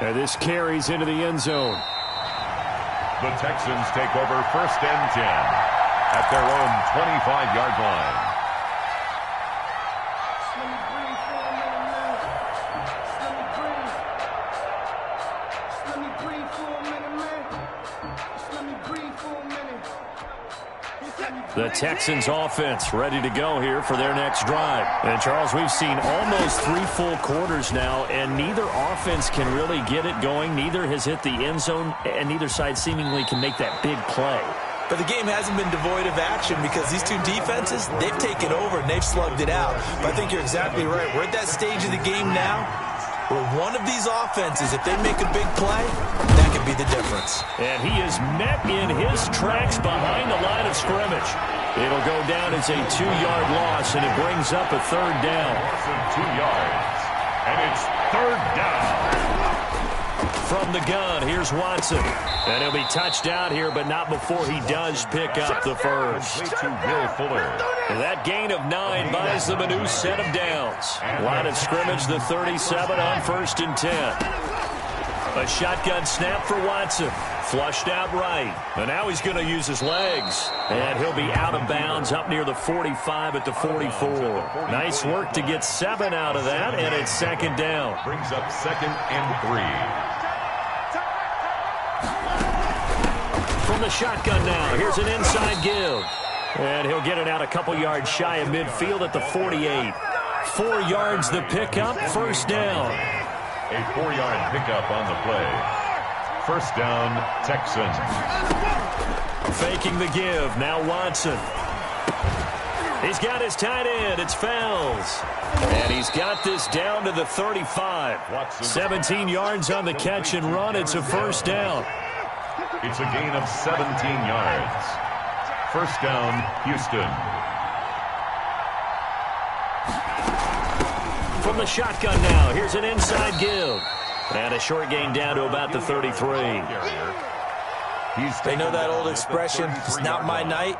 And this carries into the end zone. The Texans take over 1st and 10 at their own 25-yard line. The Texans offense ready to go here for their next drive. And, Charles, we've seen almost 3 full quarters now, and neither offense can really get it going. Neither has hit the end zone, and neither side seemingly can make that big play. But the game hasn't been devoid of action because these two defenses, they've taken over and they've slugged it out. But I think you're exactly right. We're at that stage of the game now where one of these offenses, if they make a big play, that could be the difference. And he is met in his tracks behind the line of scrimmage. It'll go down as a 2-yard loss, and it brings up a third down. 2 yards, and it's third down. From the gun, here's Watson. And he'll be touched out here, but not before he does pick up the first. To Will Fuller. That gain of 9 buys them a new set of downs. Line of scrimmage, the 37 on 1st and 10. A shotgun snap for Watson. Flushed out right. And now he's going to use his legs. And he'll be out of bounds up near the 45 at the 44. Nice work to get 7 out of that, and it's 2nd down. Brings up 2nd and 3. From the shotgun now, here's an inside give. And he'll get it out a couple yards shy of midfield at the 48. 4 yards the pickup, 1st down. A 4-yard pickup on the play. 1st down, Texans. Faking the give, now Watson. He's got his tight end, it's Fells. And he's got this down to the 35. 17 yards on the catch and run, it's a 1st down. It's a gain of 17 yards. 1st down, Houston. From the shotgun now, here's an inside give. And a short gain down to about the 33. They know that old expression, it's not my night.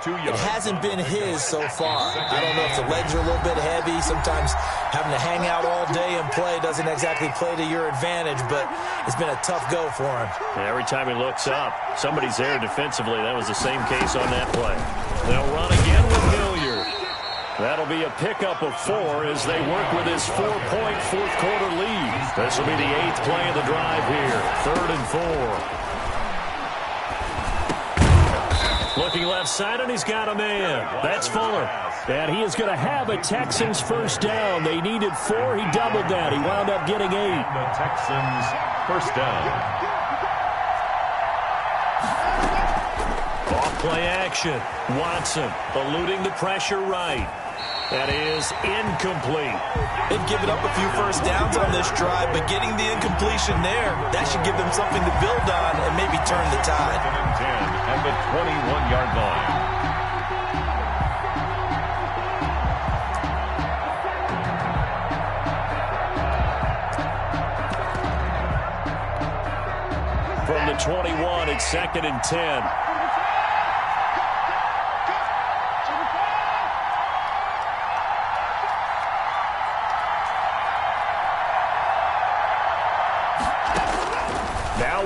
It hasn't been his so far. I don't know if the legs are a little bit heavy. Sometimes having to hang out all day and play doesn't exactly play to your advantage, but it's been a tough go for him. Every time he looks up, somebody's there defensively. That was the same case on that play. They'll run again with Hilliard. That'll be a pickup of 4 as they work with his 4-point fourth-quarter lead. This will be the 8th play of the drive here. 3rd and 4. Looking left side, and he's got a man. That's Fuller. And he is going to have a Texans 1st down. They needed 4. He doubled that. He wound up getting 8. The Texans 1st down. Off play action. Watson eluding the pressure right. That is incomplete. They've given up a few 1st downs on this drive, but getting the incompletion there, that should give them something to build on and maybe turn the tide. 2nd and 10 at the 21-yard line. From the 21, it's 2nd and 10.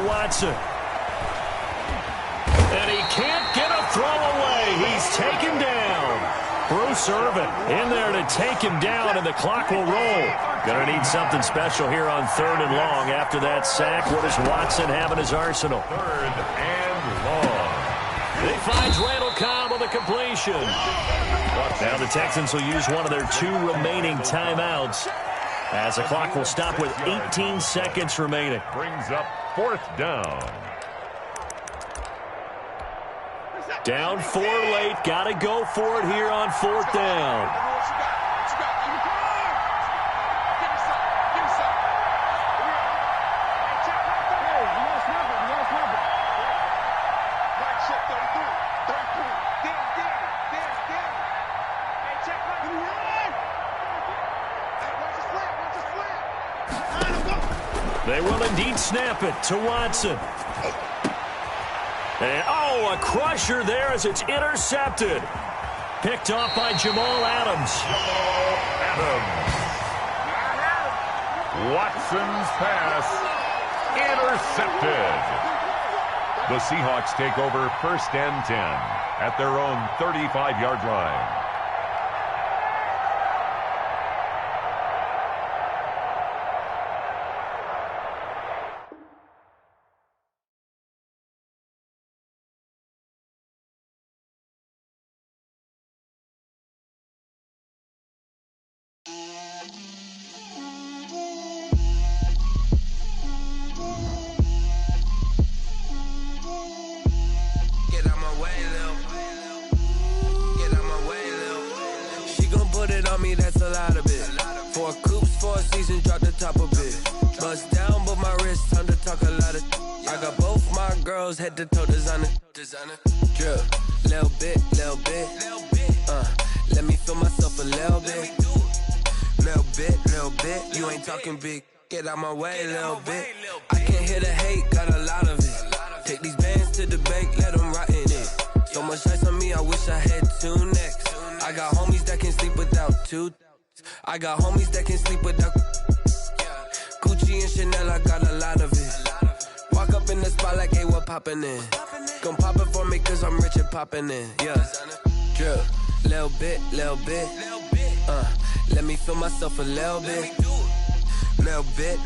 Watson. And he can't get a throw away. He's taken down. Bruce Irvin in there to take him down, and the clock will roll. Going to need something special here on 3rd and long after that sack. What does Watson have in his arsenal? 3rd and long. He finds Randall Cobb on the completion. Now the Texans will use one of their 2 remaining timeouts, as the clock will stop with 18 seconds remaining. Brings up 4th down. Down 4 late. Got to go for it here on 4th down. They will indeed snap it to Watson. And, oh, a crusher there as it's intercepted. Picked off by Jamal Adams. Watson's pass intercepted. The Seahawks take over 1st and 10 at their own 35-yard line. me, that's a lot of it. 4 coops, 4 seasons, drop the top a bit. Bust down, but my wrist, time to talk a lot of. I got both my girls head to toe designer. Drip, little bit. Let me feel myself a little bit. Little bit. You ain't talking big. Get out my way, little bit. I can't hear the hate, got a lot of it. Take these bands to the bank, let them rot in it. So much ice on me, I wish I had 2 necks. I got homies that can sleep without 2. I got homies that can sleep without Gucci and Chanel, I got a lot of it. Walk up in the spot like, hey, what poppin' in? Gon' pop it for me cause I'm rich and poppin' in. Yeah, drip, little bit. Let me feel myself a little bit. Little bit.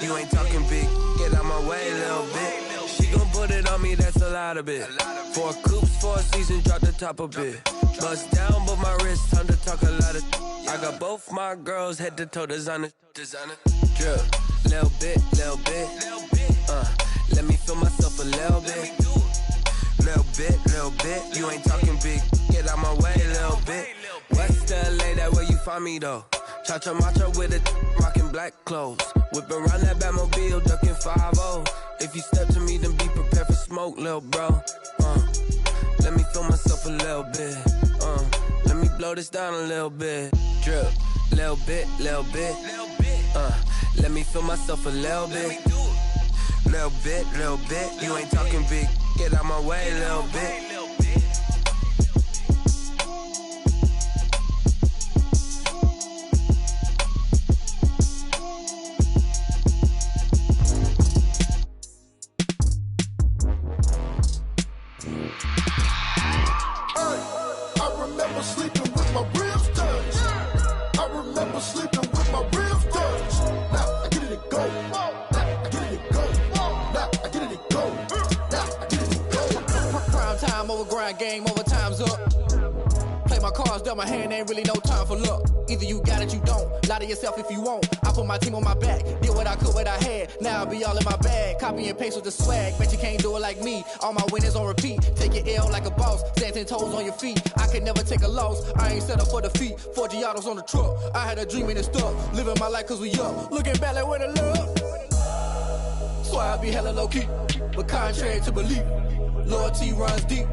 You ain't talking big. Get out my way, little bit. She gon' put it on me, that's a lot of it. 4 coops, 4 seasons, drop the top a bit. Bust down, but my wrist, time to talk a lot of. I got both my girls head to toe designer. Drip, little bit. Let me feel myself a little bit. Little bit. You ain't talking big. Get out my way, little bit. West LA, that where you find me though. Cha-cha matcha with it, rockin' black clothes. Whippin' around that Batmobile, duckin' 5-0. If you step to me, then be prepared for smoke, lil' bro. Let me feel myself a little bit. Let me blow this down a little bit. Drip, little bit. Let me feel myself a little bit. Little bit. You ain't talking big. Get out my way, little bit. Game over, time's up. Play my cards, dealt my hand, ain't really no time for luck. Either you got it, you don't. Lie to yourself if you won't. I put my team on my back, did what I could, what I had. Now I'll be all in my bag. Copy and paste with the swag. Bet you can't do it like me. All my winners on repeat. Take your L like a boss. Stand 10 toes on your feet. I could never take a loss. I ain't set up for defeat. 4 Giottos on the truck. I had a dream and it stuck. Living my life cause we up. Looking back like where the love. So I be hella low key. But contrary to belief, loyalty runs deep.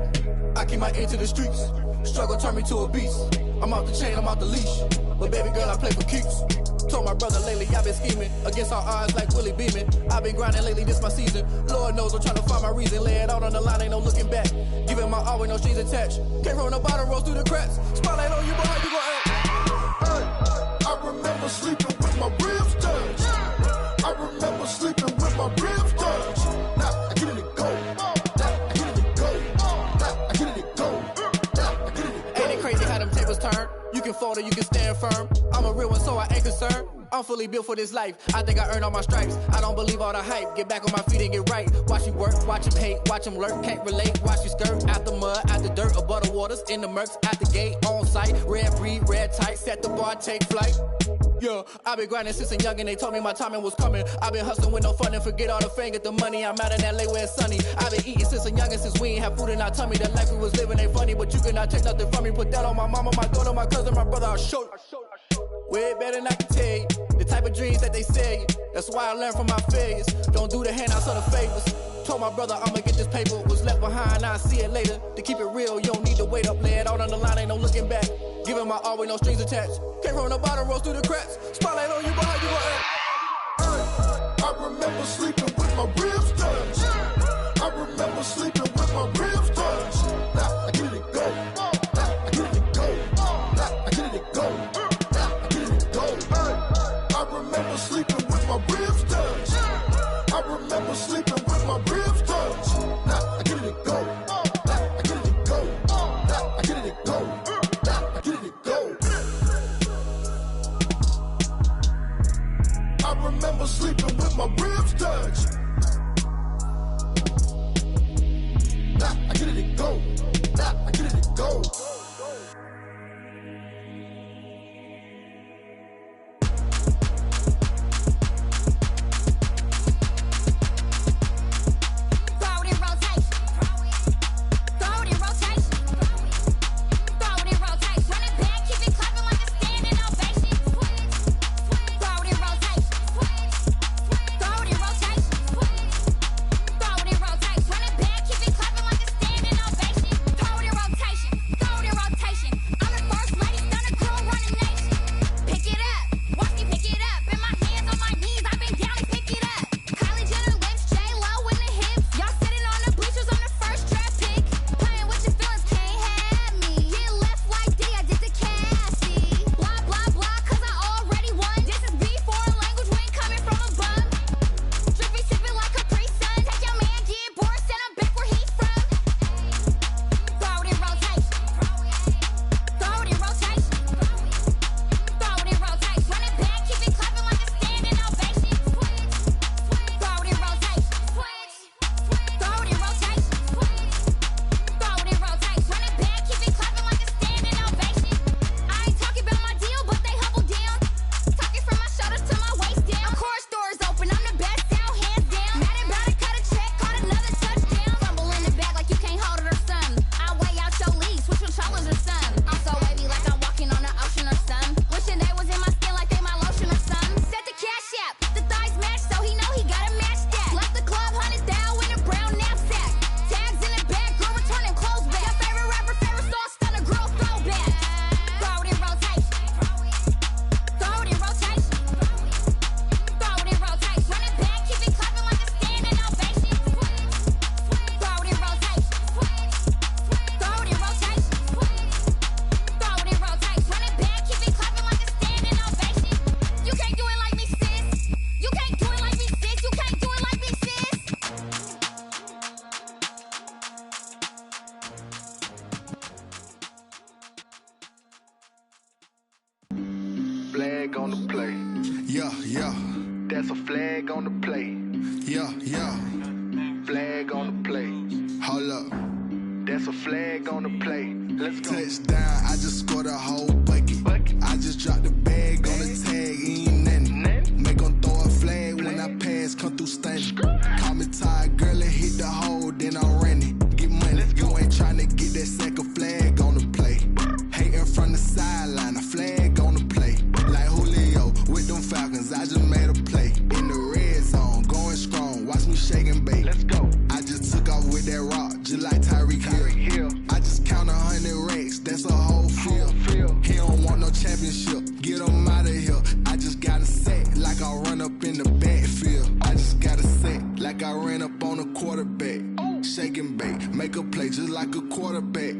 I keep my ear to the streets. Struggle turned me to a beast. I'm off the chain, I'm off the leash. But baby girl, I play for keeps. Told my brother lately, I've been scheming. Against all odds like Willie Beeman. I've been grinding lately, this my season. Lord knows I'm trying to find my reason. Lay it out on the line, ain't no looking back. Giving my all with no strings attached. Came from the bottom, rose through the cracks. Spotlight on you, but how you gon' act? I remember sleeping with my ribs touched. I remember sleeping with my ribs touched. Now I get it to go. Turn. You can fold or you can stand firm. I'm a real one, so I ain't concerned. I'm fully built for this life. I think I earned all my stripes. I don't believe all the hype. Get back on my feet and get right. Watch you work, watch him hate, watch him lurk. Can't relate, watch you skirt. Out the mud, out the dirt, above the waters, in the murks, out the gate, on site. Red breed, red tight, set the bar, take flight. Yeah, I've been grinding since a youngin', they told me my timing was coming. I've been hustling with no fun and forget all the fame, get the money. I'm out in LA where it's sunny. I've been eating since a youngin', since we ain't have food in our tummy. The life we was living ain't funny, but you cannot take nothing from me. Put that on my mama, my daughter, my cousin, my brother, I'll show you. Way better than I can tell you. The type of dreams that they sell you. That's why I learned from my failures. Don't do the handouts or the favors. Told my brother I'ma get this paper. Was left behind, I'll see it later. To keep it real, you don't need to wait up. Lay it out on the line, ain't no looking back. Giving my all with no strings attached. Came from the bottom, rose through the cracks. Spotlight on you, but how you gon' act? I remember sleeping with my ribs touched. I remember sleeping with my ribs touched. Now I get it to go. Now I get it to go. Now I get it to go. Now I get it to go. I remember sleeping with my ribs touched. I remember sleeping with my ribs touched. Now I get it to go. Now I get it to go. Now I get it to go. Now I get it to go. I remember sleeping with my ribs touched. That's a flag on the play. Yeah. Flag on the play. Hold up. That's a flag on the play. Let's go. Touchdown, I just scored a whole bucket. I just dropped the bag on the tag, ain't nothing. Make 'em throw a flag when I pass, come through stunning. Call me tired, girl, and hit the hole, then I'm running. Get money, you ain't tryna get that second flag on the play. Hating from the sideline, a flag on the play. Like Julio with them Falcons, I just made a play. In the red zone, going strong, watch me shake and bake. Let's go. I just took off with that rock, just like Tyreek Hill. I just count 100 racks, that's a whole field. He don't want no championship, get him out of here. I just got a set, like I run up in the backfield. I just got a set, like I ran up on a quarterback. Shake and bake, make a play just like a quarterback.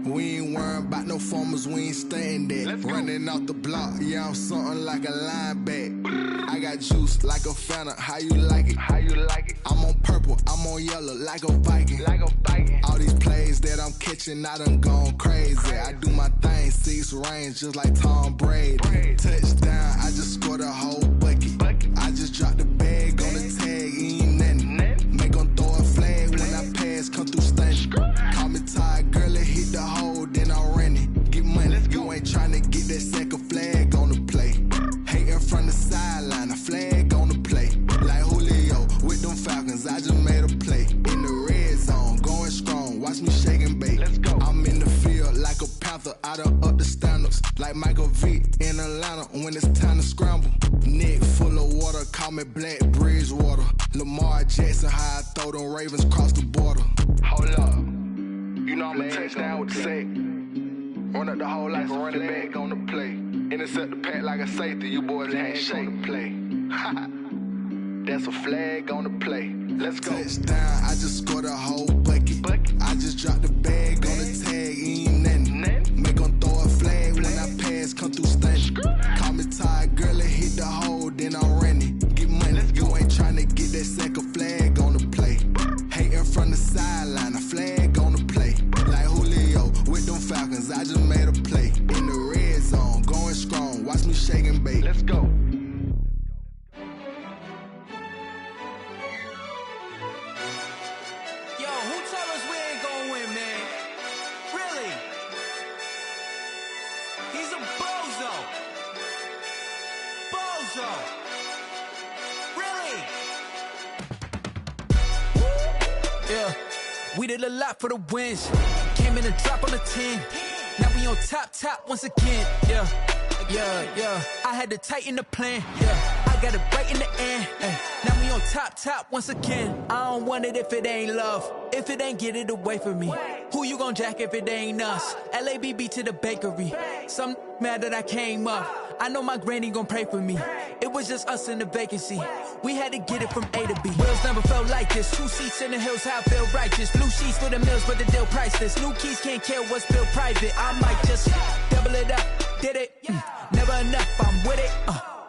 We ain't worrying about no formers, we ain't staying there. Running off the block, yeah, I'm something like a linebacker. I got juice like a Fanta, how you like it? I'm on purple, I'm on yellow, like a Viking. All these plays that I'm catching, I done gone crazy. I do my thing, 6 range, just like Tom Brady. Touchdown, I just scored a whole bucket. I just dropped the bag on the tag, ain't nothing. Make 'em throw a flag when I pass, come through stunning. Call me tired, girl, and hit the hole, then I'm running. Get money, you ain't tryna get that second flag on the play. Hating from the sideline, a flag on the play. Like Julio with them Falcons, I just made a play. In the red zone, going strong, watch me shake and bake. I'm in the field like a panther, I done up the standards. Like Michael Vick in Atlanta when it's time to scramble. Neck full of water, call me Black Bridgewater. Lamar Jackson, how I throw them Ravens cross the border. Hold up. You know I'm a touchdown with the sack. Run up the whole like a running back on the play. Intercept the pack like a safety. You boys ain't shake the play. That's a flag on the play. Let's go. Touchdown, I just scored a whole bucket. I just dropped the bag on the tag, ain't nothing. Make 'em throw a flag when I pass, come through stunning. Call me tired, girl, and hit the hole, then I'm running. Get money, you ain't tryna get that second flag on the play. Hating from the sideline, a flag on the play. Like Julio with them Falcons, I just made a play. In the red zone, going strong, watch me shake and bake. Let's go. Yo, who told us we ain't gonna win, man? Really? He's a bozo. Bozo. Really? Yeah, we did a lot for the wins. Came in a drop on the 10. Now we on top once again. Yeah. I had to tighten the plan. Yeah, I got it right in the end. Now we on top once again. I don't want it if it ain't love. If it ain't, get it away from me. Who you gon' jack if it ain't us? LABB to the bakery. Some mad that I came up. I know my granny gon' pray for me. It was just us in the vacancy. We had to get it from A to B. Wheels never felt like this. 2 seats in the hills, how I feel righteous. Blue sheets for the mills, but the deal priceless. New keys can't kill what's built private. I might just double it up. Did it? Never enough, I'm with it.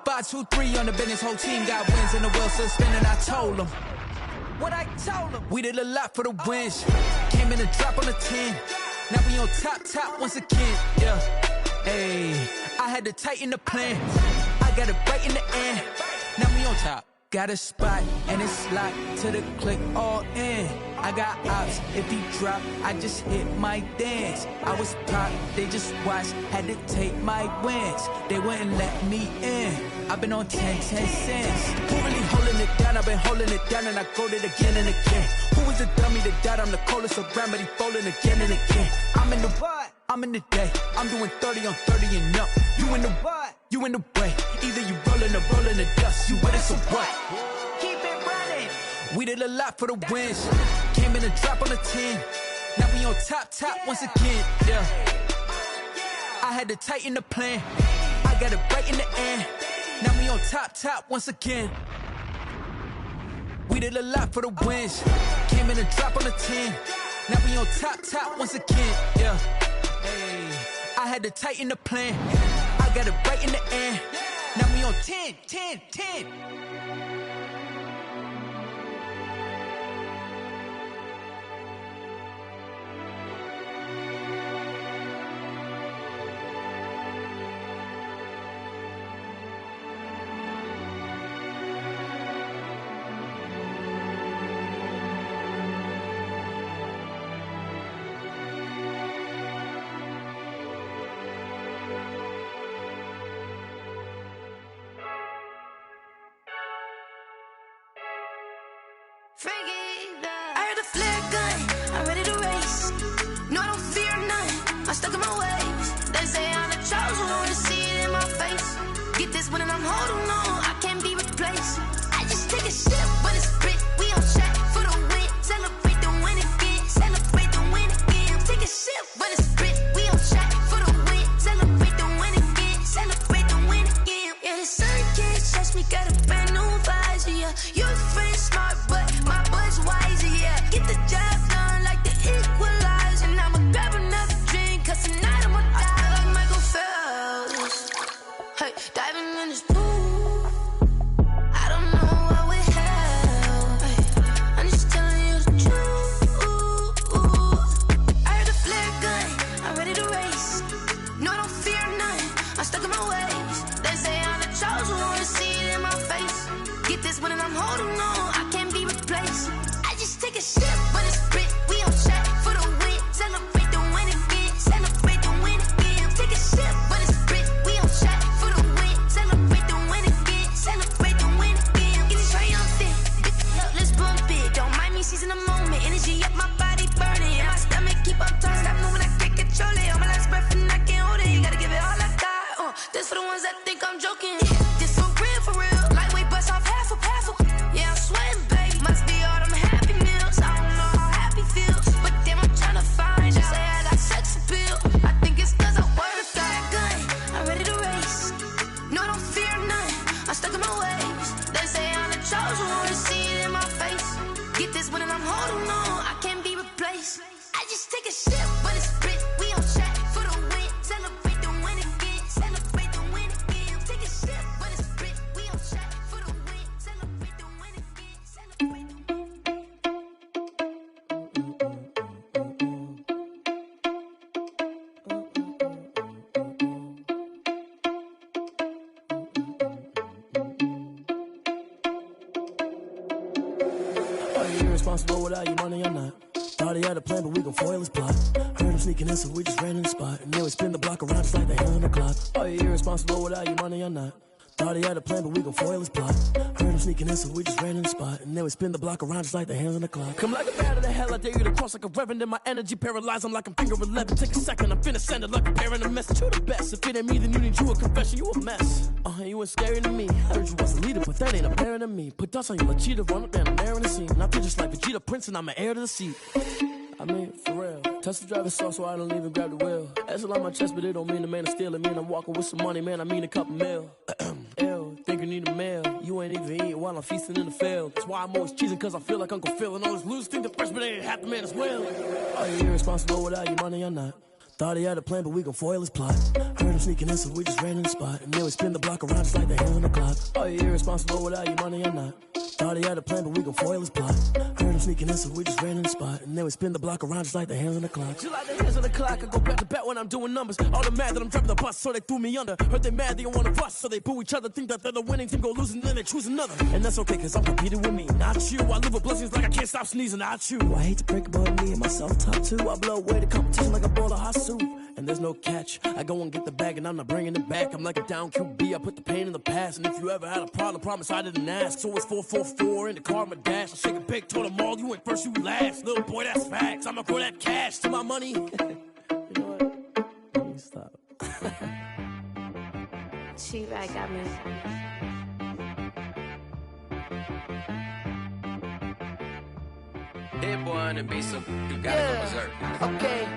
5, 2, 3 on the business. Whole team got wins and the wheels still spinning. I told them what I told them. We did a lot for the wins. Came in a drop on the 10. Now we on top once again. Yeah. Hey, I had to tighten the plan. I got it right in the end. Now we on top. Got a spot and it's locked to the click all in. I got ops, if he drop, I just hit my dance. I was pop, they just watched, had to take my wins. They wouldn't let me in. I've been on 10 cents. Who really holding it down? I've been holding it down and I go it again and again. Who was the dummy that died? I'm the coldest around, but he falling again and again. I'm in the what? I'm in the day. I'm doing 30 on 30 and up. You in the what? You in the way. Either you rolling or rolling the dust. You with us or what? Keep it running. We did a lot for the wins. Came in a drop on the 10. Now we on top once again. Yeah. I had to tighten the plan. I got it right in the end. Now we on top once again. We did a lot for the wins. Came in a drop on the 10. Now we on top once again. Yeah. Hey, I had to tighten the plan. I got it right in the end. Now we on 10. I heard the flare gun, I'm ready to race. No, I don't fear none, I'm stuck in my ways. They say I'm the chosen one, to see it in my face. Get this one and I'm holding on, I can't be replaced. I just take a sip, but it's spit, we on track for the win. Celebrate the win again, celebrate the win again. Take a sip, but it's spit, we on track for the win. Celebrate the win again, celebrate the win again. Yeah, the sun can't touch me, got a brand new visor, yeah. Your friend smart, but my boy's wiser, yeah. Get the job done like the equalizer. And I'ma grab another drink, cause tonight I'ma die like Michael Phelps. Hey, diving in this pool, I don't know what would help. Hey, I'm just telling you the truth. I heard the flare gun, I'm ready to race. No, I don't fear none, I'm stuck in my ways. They say I'm the chosen one, to see it in my face. Get this one and I'm holding on, I can't be replaced. I just take a sip, but it's spit, we on track for the win. Celebrate the win again, celebrate the win again. Take a sip, but it's spit, we on track for the win. Celebrate the win again, celebrate the win again. Get it triumphant, let's bump it. Don't mind me seizing the moment, energy up my body burning. And my stomach keep on turning, stop moving, I can't control it. On my last breath and I can't hold it, you gotta give it all I got. This for the ones that think I'm joking. This for real, lightweight bust off half a. Yeah, I'm sweating, baby. Must be all them happy meals. I don't know how happy feels, but damn, I'm tryna find out. Say I got sex appeal. I think it's cause I work that gun. I'm ready to race. No, I don't fear none, I'm stuck in my ways. They say I'm the chosen one, to see it in my face. Get this one and I'm holding on, I can't be replaced. I just take a sip, but it's spit, we on track for the win. Celebrate the win again, celebrate the win again. Take a sip, but it's spit, we on track for the win. Celebrate the win again, celebrate the win. Are you irresponsible without your money or not? Thought he had a plan, but we gon' foil his plot. Heard him sneaking in, so we just ran in the spot. And then we spin the block around just like the hand on the clock. Are you irresponsible without your money or not? Thought he had a plan, but we gon' foil his plot. Heard him sneaking in, so we just ran in the spot. And then we spin the block around just like the hands on the clock. Come like a bat of the hell, I dare you to cross like a reverend. And my energy paralyzed, I'm like I'm finger 11. Take a second, I'm finna send it like a parent a message. You the best, if it ain't me, then you need you a confession. You a mess, you ain't scary to me. Heard you was a leader, but that ain't apparent to me. Put dust on you like cheetah, run up and I'm there in the scene. And I feel just like Vegeta Prince and I'm an heir to the seat. I mean, for real. Touch the driver's sauce so I don't even grab the wheel. That's on my chest, but it don't mean the man is stealing. Mean I'm walking with some money, man, I mean a couple mil. Ew, think you need a meal. You ain't even eating while I'm feasting in the field. That's why I'm always cheesing, cause I feel like Uncle Phil. And all those losers think the freshman ain't half the man as well. Are you irresponsible without your money or not? Thought he had a plan, but we gon' foil his plot. Heard him sneaking in, so we just ran in the spot. And then we spin the block around just like the hands on the clock. Are you irresponsible without your money or not? Thought he had a plan, but we gon' foil his plot. Heard him sneaking in, so we just ran in the spot. And then we spin the block around just like the hands on the clock. Just like the hands on the clock, I go back to back when I'm doing numbers. All the mad that I'm driving the bus, so they threw me under. Heard they mad, they don't wanna bust, so they boo each other. Think that they're the winning team, go losing, then they choose another. And that's okay, cause I'm competing with me, not you. I live with blessings like I can't stop sneezing, not you. I hate to break about me and my self-talk too. I blow away the competition like a bowl of hot soup. And there's no catch, I go and get the bag and I'm not bringing it back. I'm like a down QB, I put the pain in the past. And if you ever had a problem, promise I didn't ask. So it's 444 in the car, my dash. I shake a big, told them all, you ain't first, you last. Little boy, that's facts, I'ma throw that cash to my money. You know what? Let me stop. She-Rag got me. That boy on the beat, so you gotta go berserk. Okay.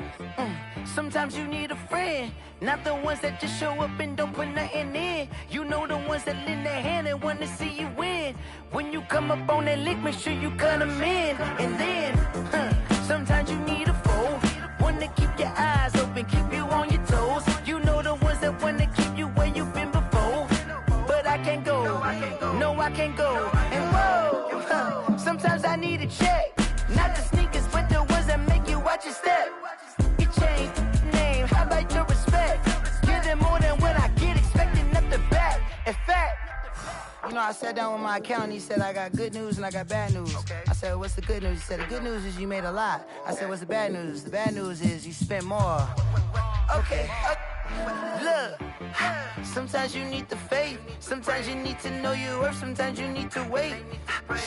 Sometimes you need a friend, not the ones that just show up and don't put nothing in. You know the ones that lend their hand and want to see you win. When you come up on that lick, make sure you cut them in. And then, sometimes you need a foe, one to keep your eyes open, keep you on your toes. You know the ones that want to keep you where you've been before. But I can't go, no I can't go. And whoa, sometimes I need a check, not the sneakers, but the ones that make you watch your step. You change name, how about your respect? Give them more than what I get, expecting nothing back. In fact, you know, I sat down with my accountant, he said, I got good news and I got bad news. Okay. I said, what's the good news? He said, the good news is you made a lot. I said, what's the bad news? The bad news is you spent more. Okay. Look, sometimes you need the faith. Sometimes you need to know your worth. Sometimes you need to wait.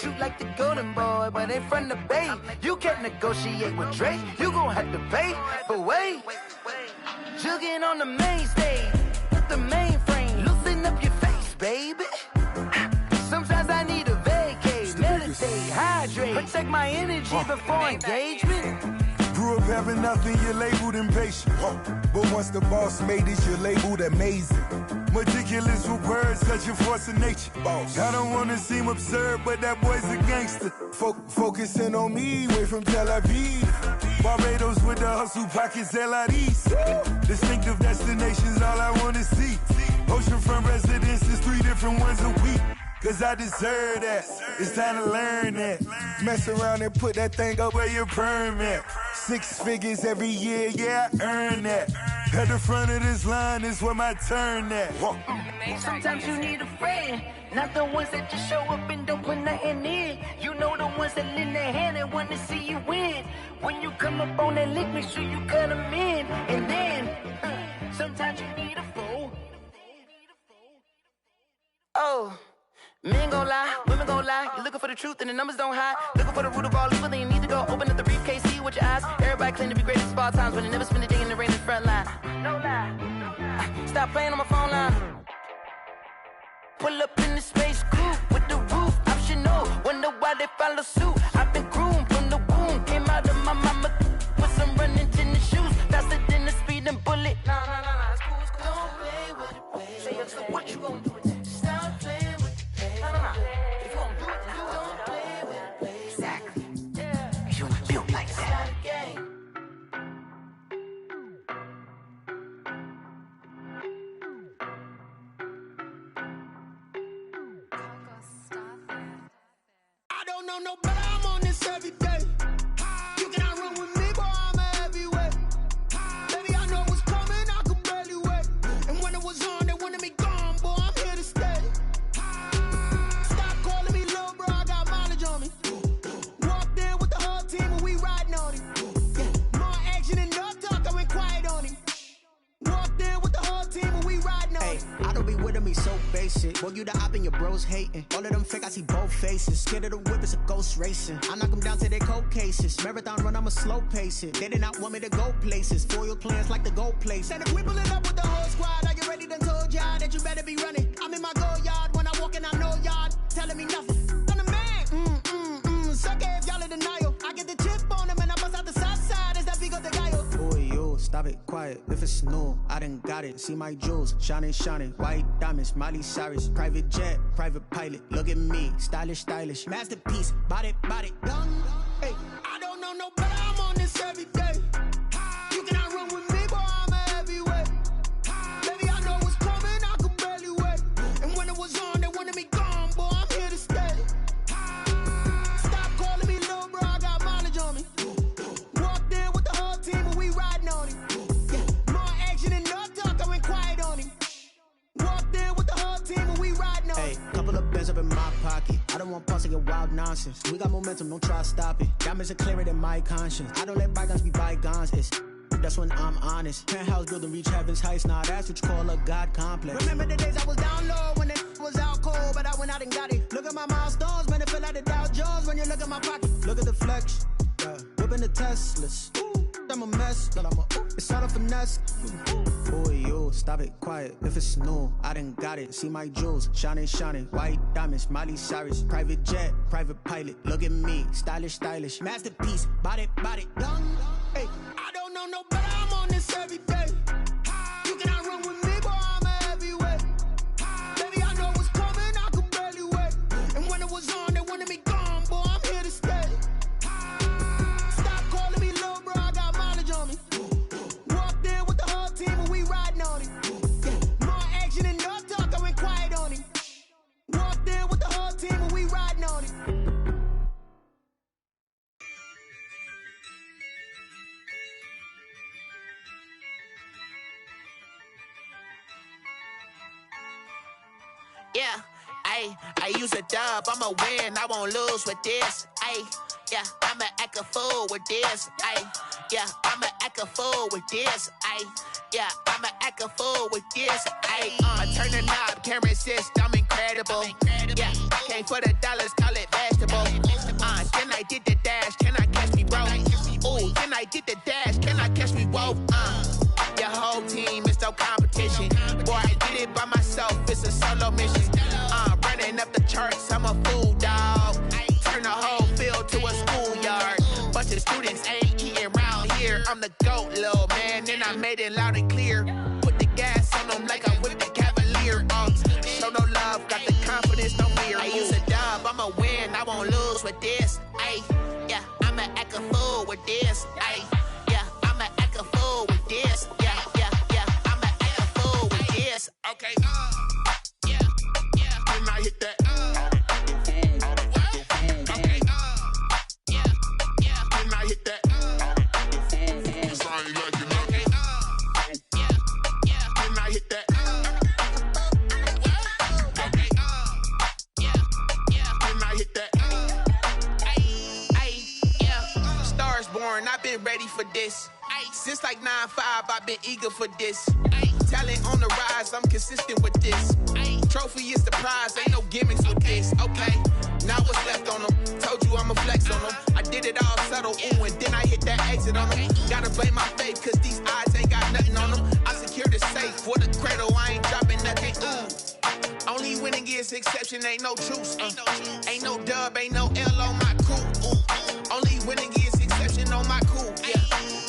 Shoot like the golden boy, but in front of Bay. You can't negotiate with Drake. You gon' have to pay. But wait, jugging on the main stage. With the mainframe. Loosen up your face, baby. Sometimes I need a vacate. Meditate, hydrate. Protect my energy before engagement. Grew up having nothing, you're labeled impatient. But once the boss made it, you're labeled amazing. Meticulous with words, such a force of nature. I don't wanna seem absurd, but that boy's a gangster. Focusing on me, way from Tel Aviv. Barbados with the hustle pockets, LIDs. Distinctive destinations, all I wanna see. Oceanfront residences, 3 different ones a week. Cause I deserve that, it's time to learn that. Mess around and put that thing up where your permit. 6 figures every year, yeah, I earn that. At the front of this line is where my turn at. Sometimes you need a friend, not the ones that just show up and don't put nothing in. You know the ones that lend their hand and want to see you win. When you come up on that lick, make sure you cut them in. And then, sometimes you need a fool. Oh. Men gon' lie, women gon' lie. You're looking for the truth and the numbers don't hide. Looking for the root of all evil, then you need to go open up the briefcase, see with your eyes. Everybody claim to be great at small times, when they never spend a day in the rain in the front line. No lie. Stop playing on my phone line. Pull up in the space coupe with the roof optional. Wonder why they follow suit. I've been groomed from the womb. Came out of my mama with some running tennis shoes. Faster than the speeding bullet. Nah, it's cool, it's cool. Don't play with it, baby. Say so what you gon' do with that? Stop playing with it. If you don't do it, then you don't play with it, baby. Exactly. Yeah. You ain't built like that. I don't know no better, I'm on this every day. You cannot run with me, boy, I'm a heavyweight. Baby, I know what's coming, I could barely wait. And when it was on, they wanted me gone, boy, I'm here to stay. Stop calling me little bro, I got mileage on me. Walked in with the whole team and we riding on him. Yeah, more action and no talk, I went quiet on him. Walked in with the whole team and we riding on him. I don't be with me so basic. Boy, you the op and your bros hating. All of them fake, I see both faces. Scared of the whip, it's a ghost racing. I knock them down to their cold cases. Marathon run, I'ma slow pace it. They did not want me to go places. Foil plans like the go place. And if we pulling up with the whole squad, are you ready? Done told y'all that you better be running. I'm in my go yard when I walk in, I know y'all telling me nothing. I'm the man. Suck it if y'all in denial. I get the chip on them and I bust out the south side. Is that Vigo de Gallo? Boy, yo, stop it, quiet. If it's new, I done got it. See my jewels, shining, shining. White diamonds, Miley Cyrus. Private jet, private pilot. Look at me, stylish, stylish. Masterpiece, body, done. Hey, I don't know no better, I'm on this every day. You cannot run with me, boy, I'm a heavyweight. Baby, I know what's coming, I could barely wait. And when it was on, they wanted me gone, boy, I'm here to stay. Stop calling me little bro, I got mileage on me. Walked in with the whole team and we riding on him. Yeah, more action and no talk, I went quiet on him. Walked in with the whole team and we riding on him. Hey, couple of bands up in my pocket. I don't want pause to get wild nonsense. We got momentum, don't try to stop it. Diamonds are clearer than my conscience. I don't let bygones be bygones. That's when I'm honest. Penthouse building reach heaven's heights. Nah, that's what you call a God complex. Remember the days I was down low when it was out cold, but I went out and got it. Look at my milestones, man, it feel like the Dow Jones when you look at my pocket. Look at the flex, yeah. Whipping the Teslas. I'm a mess, but it's all a finesse. Boy, yo, stop it, quiet. If it's new, I done got it. See my jewels, shining, shining. White diamonds, Miley Cyrus. Private jet, private pilot. Look at me, stylish, stylish. Masterpiece, body, done. Hey, I don't know no better, I'm on this every day. You cannot run with me, boy, I'm a heavyweight. Baby, I know what's coming, I could barely wait. And when it was on, they wanted me gone, boy, I'm here to stay. Stop calling me little bro, I got mileage on me. Walked in with the whole team and we riding on him. Yeah, more action and no talk, I went quiet on him. Walked in with the whole team and we riding on him. Yeah, I use a dub, I'ma win, I won't lose with this. Yeah, I'ma act a fool with this. Yeah, I'ma act a fool with this. Ay, yeah, I'ma act a fool with this. Ay, I turn the knob, can't resist, I'm incredible. Yeah, came for the dollars, call it vegetable. Then I did the dash, can I catch me, bro? Ooh, then I did the dash, can I catch me, whoa? Your whole team is no competition. Boy, I did it by myself, it's a solo mission. Running up the charts, I'm a fool, dog. Turn the whole field to a schoolyard. Bunch of students ain't eating round here. I'm the GOAT, little man, and I made it loud and clear. Put the gas on them like I'm with the Cavalier. Show no love, got the confidence, no fear. I use a dub, I'ma win, I won't lose with this. Ay, yeah, I'ma act a fool with this. Ay, yeah, I'ma act a fool with this. Yeah, I'ma act a fool with this. Okay, yeah, when I hit that. I've been ready for this. Since like 9-5, I've been eager for this. Talent on the rise, I'm consistent with this. Trophy is the prize, ain't no gimmicks with this. Okay, now what's left on them? Told you I'ma flex on them. I did it all subtle, ooh, and then I hit that exit on them. Gotta blame my faith, cause these odds ain't got nothing on them. I secured the safe for the cradle, I ain't dropping nothing, ooh. Only winning is exception, ain't no truce. Ain't no dub, ain't no L on my crew, ooh. Only winning is exception on my cool, yeah.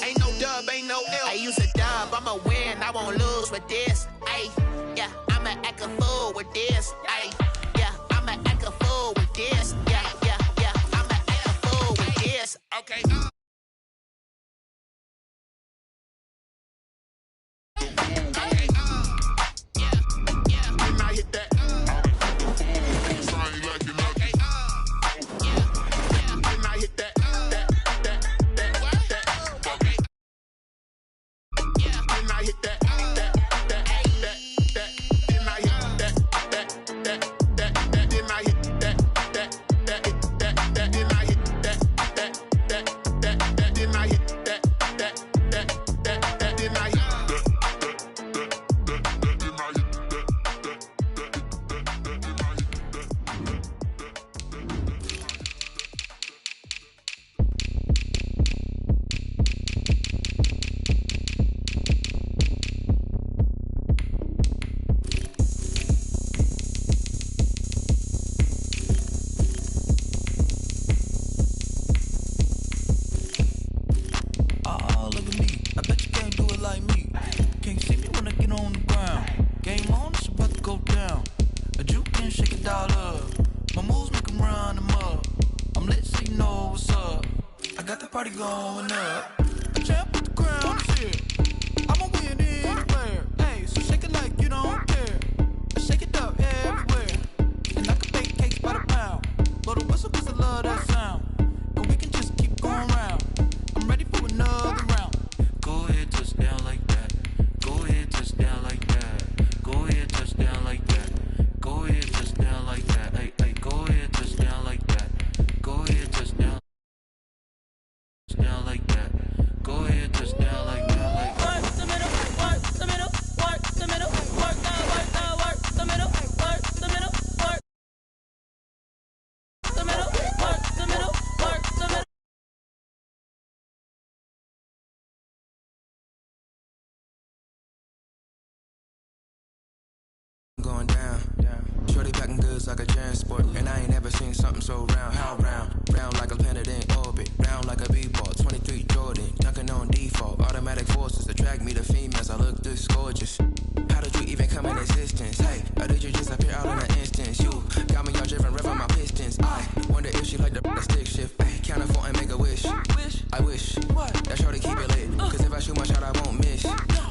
Ain't no dub, ain't no L. I use a dub, I'ma win, I won't lose with this. Ay, yeah, I'ma act a fool with this. Ay, yeah, I'ma act a fool with this. Yeah, I'ma act a fool with this. Okay. When I hit that. Going down. Shorty packing goods like a transport, and I ain't never seen something so round. How round? Round like a planet in orbit, round like a b-ball. 23 Jordan, dunking on default. Automatic forces attract me to females. I look this gorgeous. How did you even come in existence? Hey, or did you just appear out in an instance? You got me all driven, revving my pistons. I wonder if she like the stick shift. Hey, count a 4 and make a wish. I wish that shorty keep it lit, cause if I shoot my shot, I won't miss.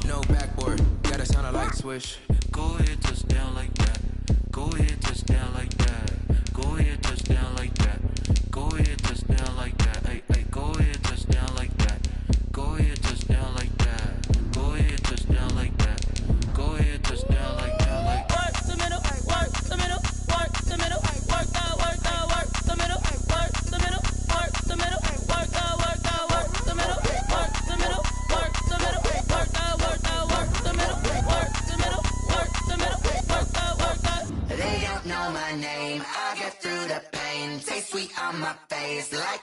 No backboard, gotta sound a light switch. Go ahead, touch down like that. Go ahead, touch down like that. Go ahead, touch down like that. Go ahead, touch down like that. Hey, go ahead, touch down like that. Go ahead, touch down like that. Go ahead, touch down like that. Go ahead, touch down like that. Like work the middle, work the middle, work the middle, work the middle, work the middle, work the middle, work the middle, work the middle, work the middle, work the middle, work the middle, work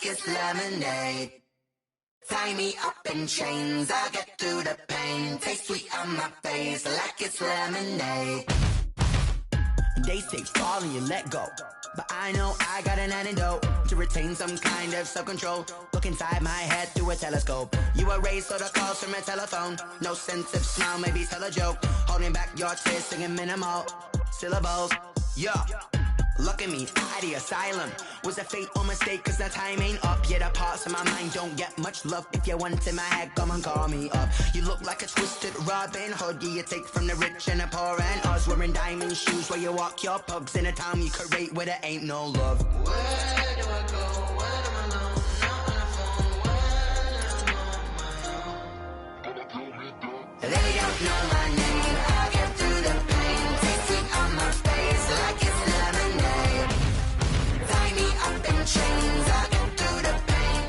like it's lemonade. Tie me up in chains, I'll get through the pain. Taste sweet on my face like it's lemonade. They say fall and you let go, but I know I got an antidote to retain some kind of self-control. Look inside my head through a telescope. You erase all the calls from a telephone. No sense of smile, maybe tell a joke. Holding back your tears, singing minimal syllables. Yeah. Look at me, out of the asylum. Was a fate or mistake, cause the time ain't up. Yet the parts of my mind don't get much love. If you want in my head, come and call me up. You look like a twisted Robin Hood. Yeah, you take from the rich and the poor and us. Wearing diamond shoes where you walk your pugs. In a town you create where there ain't no love. Where do I go? Where do I know? Not on the phone. Where am I on my own? They don't know my name. I'll get through the pain. Taste sweet on my face like it's lemonade. Tie me up in chains. I'll get through the pain.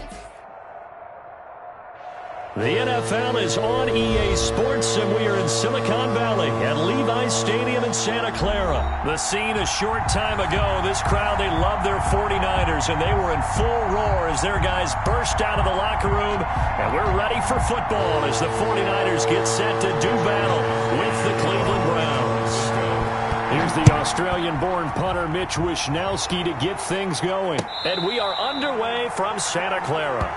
The NFL is on EA Sports, and we are in Silicon Valley at Levi's Stadium in Santa Clara. The scene a short time ago, this crowd, they love their 49ers, and they were in full roar as their guys burst out of the locker room, and we're ready for football as the 49ers get set to do battle with the Cleveland Browns. Here's the Australian-born punter Mitch Wishnowsky to get things going, and we are underway from Santa Clara.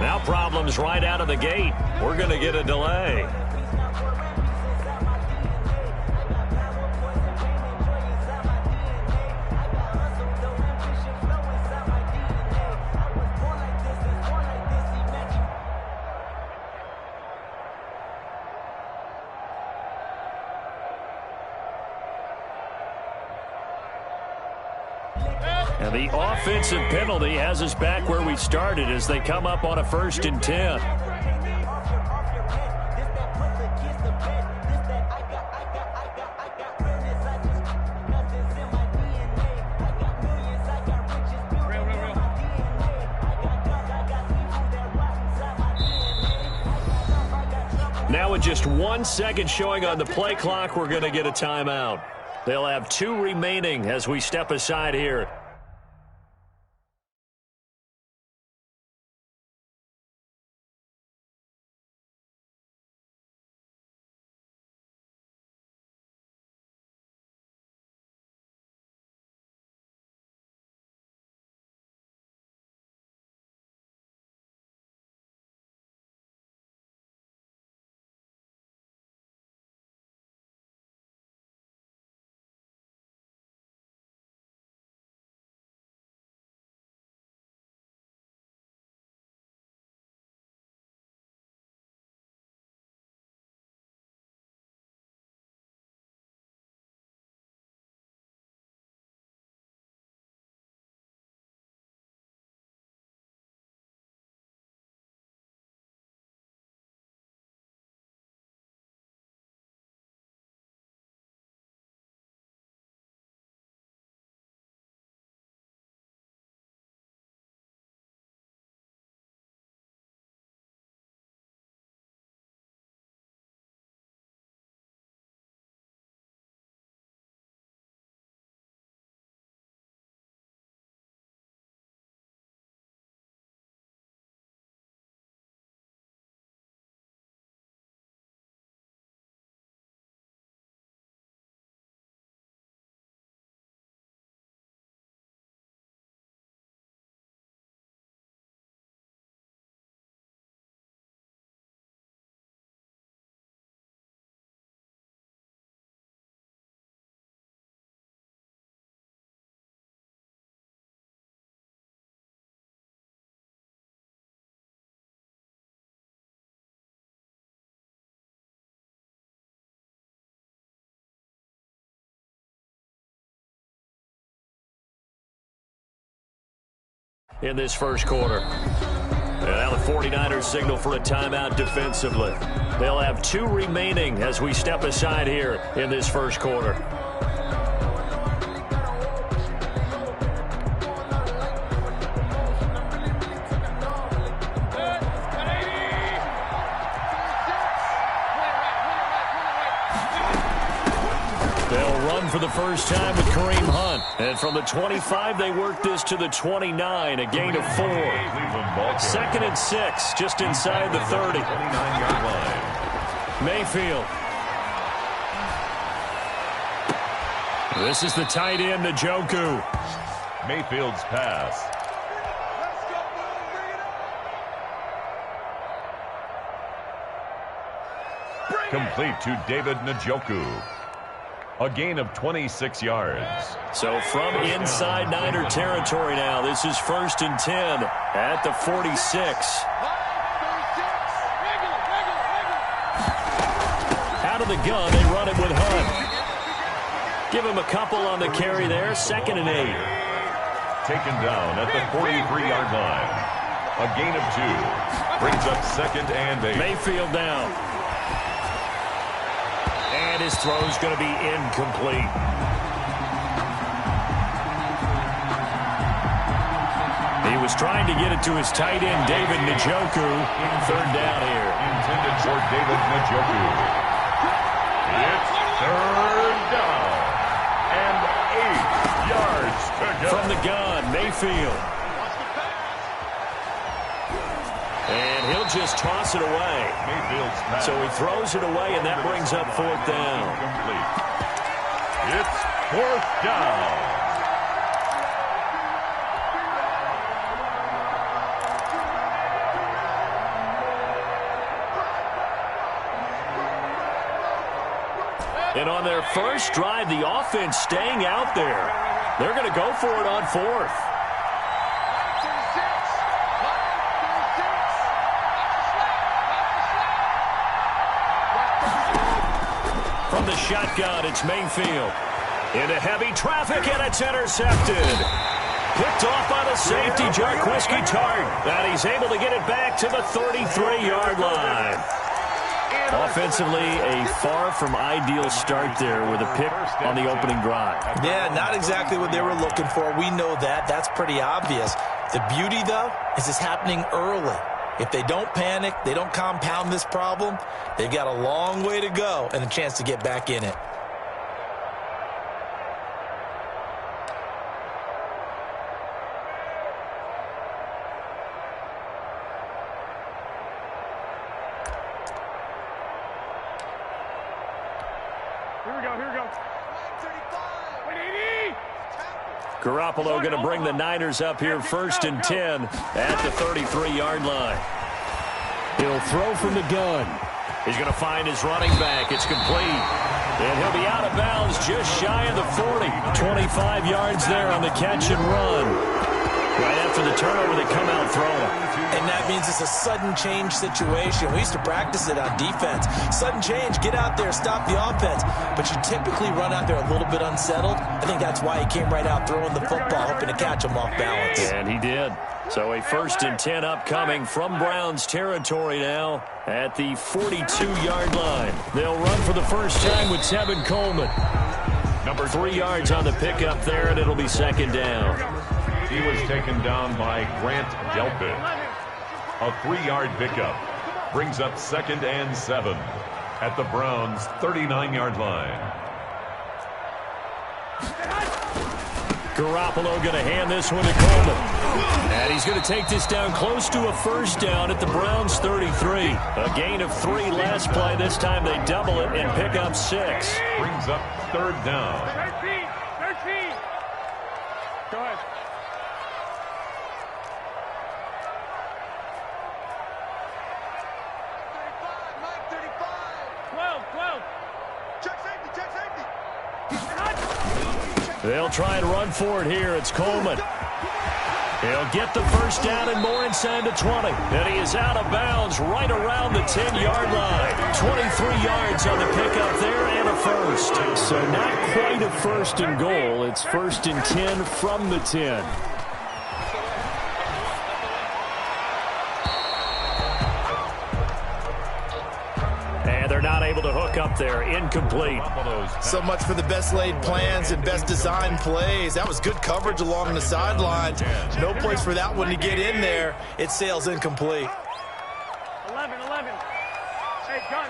Now problems right out of the gate. We're going to get a delay. And the offensive penalty has us back where we started as they come up on a 1st and 10. Now with just 1 second showing on the play clock, we're going to get a timeout. They'll have 2 remaining as we step aside here. in this first quarter. And now the 49ers signal for a timeout defensively. They'll have 2 remaining as we step aside here in this first quarter. For the first time with Kareem Hunt. And from the 25, they work this to the 29, a gain of 4. 2nd and 6, just inside the 30. 29-yard line. Mayfield. This is the tight end, Njoku. Mayfield's pass. Complete to David Njoku. A gain of 26 yards. So from inside Niner territory now, this is 1st and 10 at the 46. Out of the gun, they run it with Hunt. Give him a couple on the carry there, 2nd and 8. Taken down at the 43-yard line. A gain of 2. Brings up 2nd and 8. Mayfield down. And his throw's going to be incomplete. He was trying to get it to his tight end, David Njoku. 3rd down here. Intended for David Njoku. It's 3rd down. And 8 yards to go. From the gun, Mayfield. And he'll just toss it away. Mayfield's pass. So he throws it away, and that brings up 4th down. Complete. It's 4th down. And on their first drive, the offense staying out there. They're going to go for it on 4th. From the shotgun, it's Mayfield. Into heavy traffic, and it's intercepted. Picked off by the safety, Jarquiski Tart. And he's able to get it back to the 33-yard line. Offensively, a far from ideal start there with a pick on the opening drive. Yeah, not exactly what they were looking for. We know that. That's pretty obvious. The beauty, though, is it's happening early. If they don't panic, they don't compound this problem, they've got a long way to go and a chance to get back in it. Garoppolo going to bring the Niners up here 1st and 10 at the 33-yard line. He'll throw from the gun. He's going to find his running back. It's complete. And he'll be out of bounds just shy of the 40. 25 yards there on the catch and run. Right after the turnover, they come out throwing. And that means it's a sudden change situation. We used to practice it on defense. Sudden change, get out there, stop the offense. But you typically run out there a little bit unsettled. I think that's why he came right out throwing the football, hoping to catch him off balance. And he did. So a 1st and 10 upcoming from Browns territory now at the 42-yard line. They'll run for the first time with Tevin Coleman. Number 3 yards on the pickup there, and it'll be 2nd down. He was taken down by Grant Delpit. A 3-yard pickup brings up 2nd and 7 at the Browns' 39-yard line. Garoppolo going to hand this one to Coleman. And he's going to take this down close to a first down at the Browns' 33. A gain of 3 last play. This time they double it and pick up 6. Brings up 3rd down. 13. Go ahead. They'll try and run for it here. It's Coleman. He'll get the first down and more inside the 20. And he is out of bounds right around the 10-yard line. 23 yards on the pickup there and a first. So not quite a 1st and goal. It's 1st and 10 from the 10. look up there, incomplete. So much for the best laid plans and best design plays. That was good coverage along the sideline. No place for that one to get in there. It sails incomplete. 11. Hey, gun.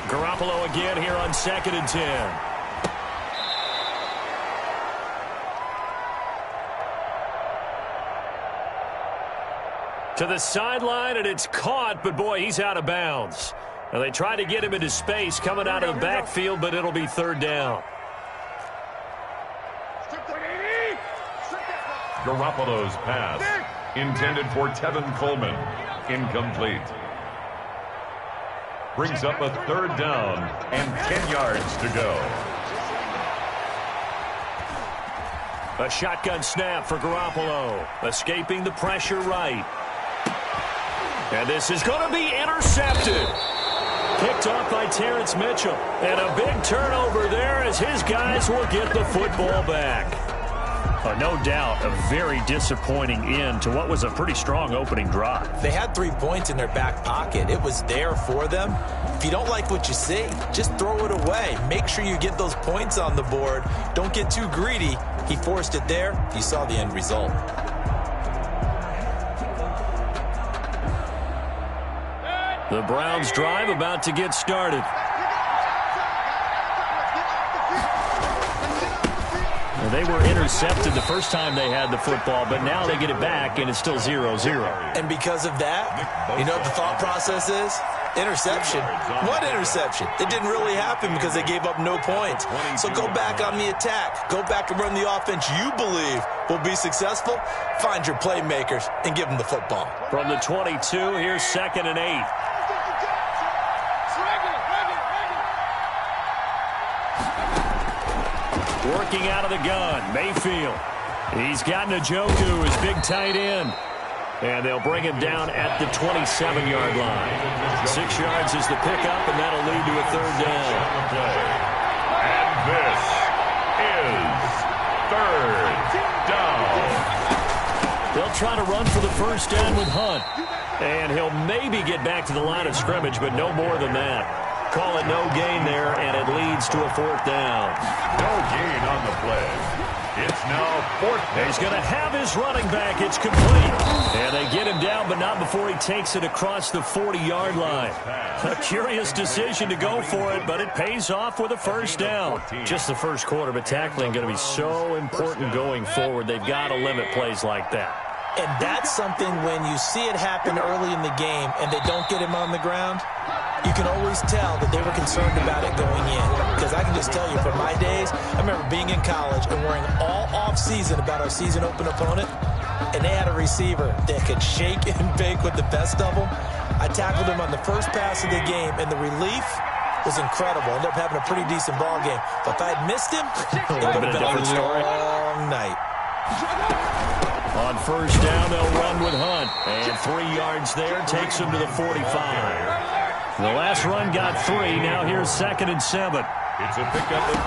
Garoppolo again here on 2nd and 10. To the sideline, and it's caught, but boy, he's out of bounds. Now, they try to get him into space coming out of the backfield, but it'll be 3rd down. Garoppolo's pass, intended for Tevin Coleman, incomplete. Brings up a 3rd down and 10 yards to go. A shotgun snap for Garoppolo, escaping the pressure right. And this is going to be intercepted. Picked up by Terrence Mitchell. And a big turnover there as his guys will get the football back. No doubt a very disappointing end to what was a pretty strong opening drive. They had 3 points in their back pocket. It was there for them. If you don't like what you see, just throw it away. Make sure you get those points on the board. Don't get too greedy. He forced it there. You saw the end result. The Browns drive about to get started. They were intercepted the first time they had the football, but now they get it back, and it's still 0-0. And because of that, you know what the thought process is? Interception. What interception? It didn't really happen because they gave up no points. So go back on the attack. Go back and run the offense you believe will be successful. Find your playmakers and give them the football. From the 22, here's 2nd and 8. Working out of the gun, Mayfield. He's got Njoku, his big tight end. And they'll bring him down at the 27-yard line. 6 yards is the pickup, and that'll lead to a 3rd down. And this is 3rd down. They'll try to run for the first down with Hunt. And he'll maybe get back to the line of scrimmage, but no more than that. Call it no gain there, and it leads to a 4th down. No gain on the play. It's now 4th down. He's going to have his running back. It's complete. And they get him down, but not before he takes it across the 40-yard line. A curious decision to go for it, but it pays off with a first down. Just the first quarter, but tackling going to be so important going forward. They've got to limit plays like that. And that's something when you see it happen early in the game and they don't get him on the ground, you can always tell that they were concerned about it going in. Because I can just tell you, from my days, I remember being in college and worrying all off-season about our season-open opponent, and they had a receiver that could shake and bake with the best of them. I tackled him on the first pass of the game, and the relief was incredible. Ended up having a pretty decent ball game. But if I had missed him, it would have been a long night. On first down, they'll run with Hunt. And 3 yards there takes him to the 45. The last run got 3. Now here's 2nd and 7. It's a pickup of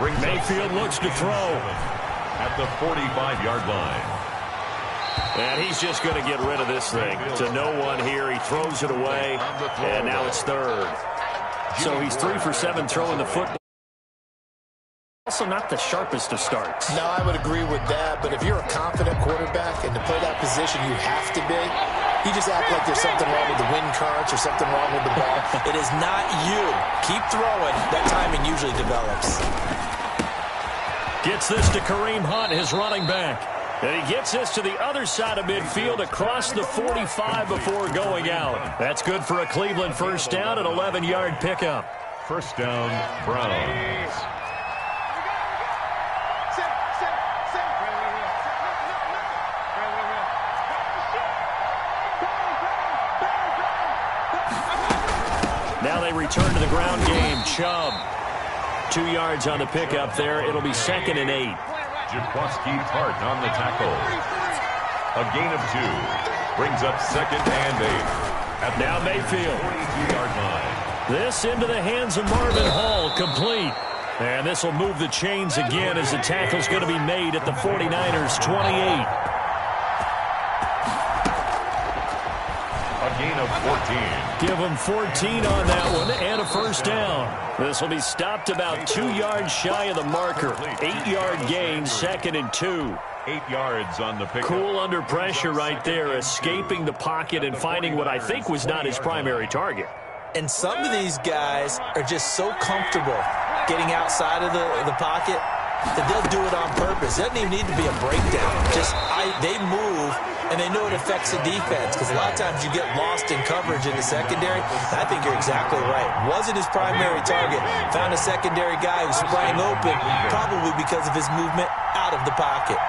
3. Mayfield looks to throw. At the 45-yard line. And he's just going to get rid of this thing. To no one here. He throws it away. And now it's 3rd. So he's 3 for 7 throwing the football. Also not the sharpest of starts. No, I would agree with that. But if you're a confident quarterback and to play that position you have to be, you just act like there's something wrong with the wind currents or something wrong with the ball. It is not you. Keep throwing. That timing usually develops. Gets this to Kareem Hunt, his running back. And he gets this to the other side of midfield across the 45 before going out. That's good for a Cleveland first down, an 11-yard pickup. First down, Browns. Now they return to the ground game. Chubb. 2 yards on the pickup there. It'll be 2nd and 8. Jaquaski Tart on the tackle. A gain of 2. Brings up 2nd and 8. At now Mayfield. 42-yard line. This into the hands of Marvin Hall. Complete. And this will move the chains again as the tackle's going to be made at the 49ers' 28. A gain of 14. Give him 14 on that one and a first down. This will be stopped about 2 yards shy of the marker. 8-yard gain, 2nd and 2. 8 yards on the pick. Cool under pressure right there, escaping the pocket and finding what I think was not his primary target. And some of these guys are just so comfortable getting outside of the pocket that they'll do it on purpose. It doesn't even need to be a breakdown. They move, and they know it affects the defense, because a lot of times you get lost in coverage in the secondary. I think you're exactly right. Wasn't his primary target. Found a secondary guy who sprang open, probably because of his movement out of the pocket.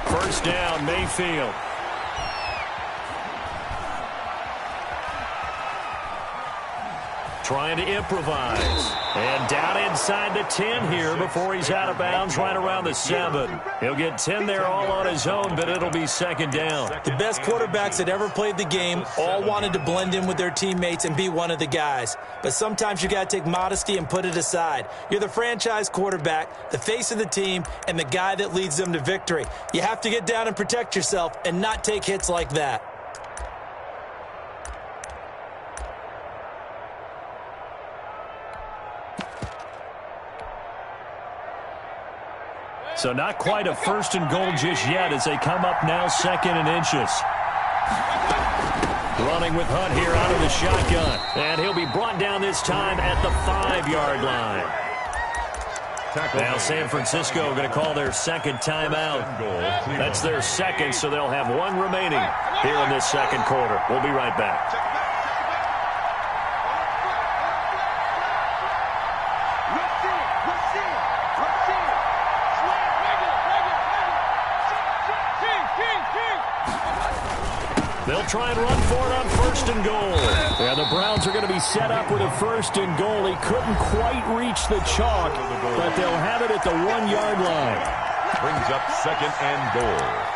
First down, Mayfield. Trying to improvise. And down inside the 10 here before he's out of bounds, right around the 7. He'll get 10 there all on his own, but it'll be 2nd down. The best quarterbacks that ever played the game all wanted to blend in with their teammates and be one of the guys. But sometimes you got to take modesty and put it aside. You're the franchise quarterback, the face of the team, and the guy that leads them to victory. You have to get down and protect yourself and not take hits like that. So not quite a 1st and goal just yet as they come up now 2nd and inches. Running with Hunt here out of the shotgun. And he'll be brought down this time at the 5-yard line. Now San Francisco going to call their 2nd timeout. That's their 2nd, so they'll have 1 remaining here in this 2nd quarter. We'll be right back. They'll try and run for it on 1st and goal. And the Browns are going to be set up with a 1st and goal. He couldn't quite reach the chalk, but they'll have it at the 1-yard line. Brings up 2nd and goal.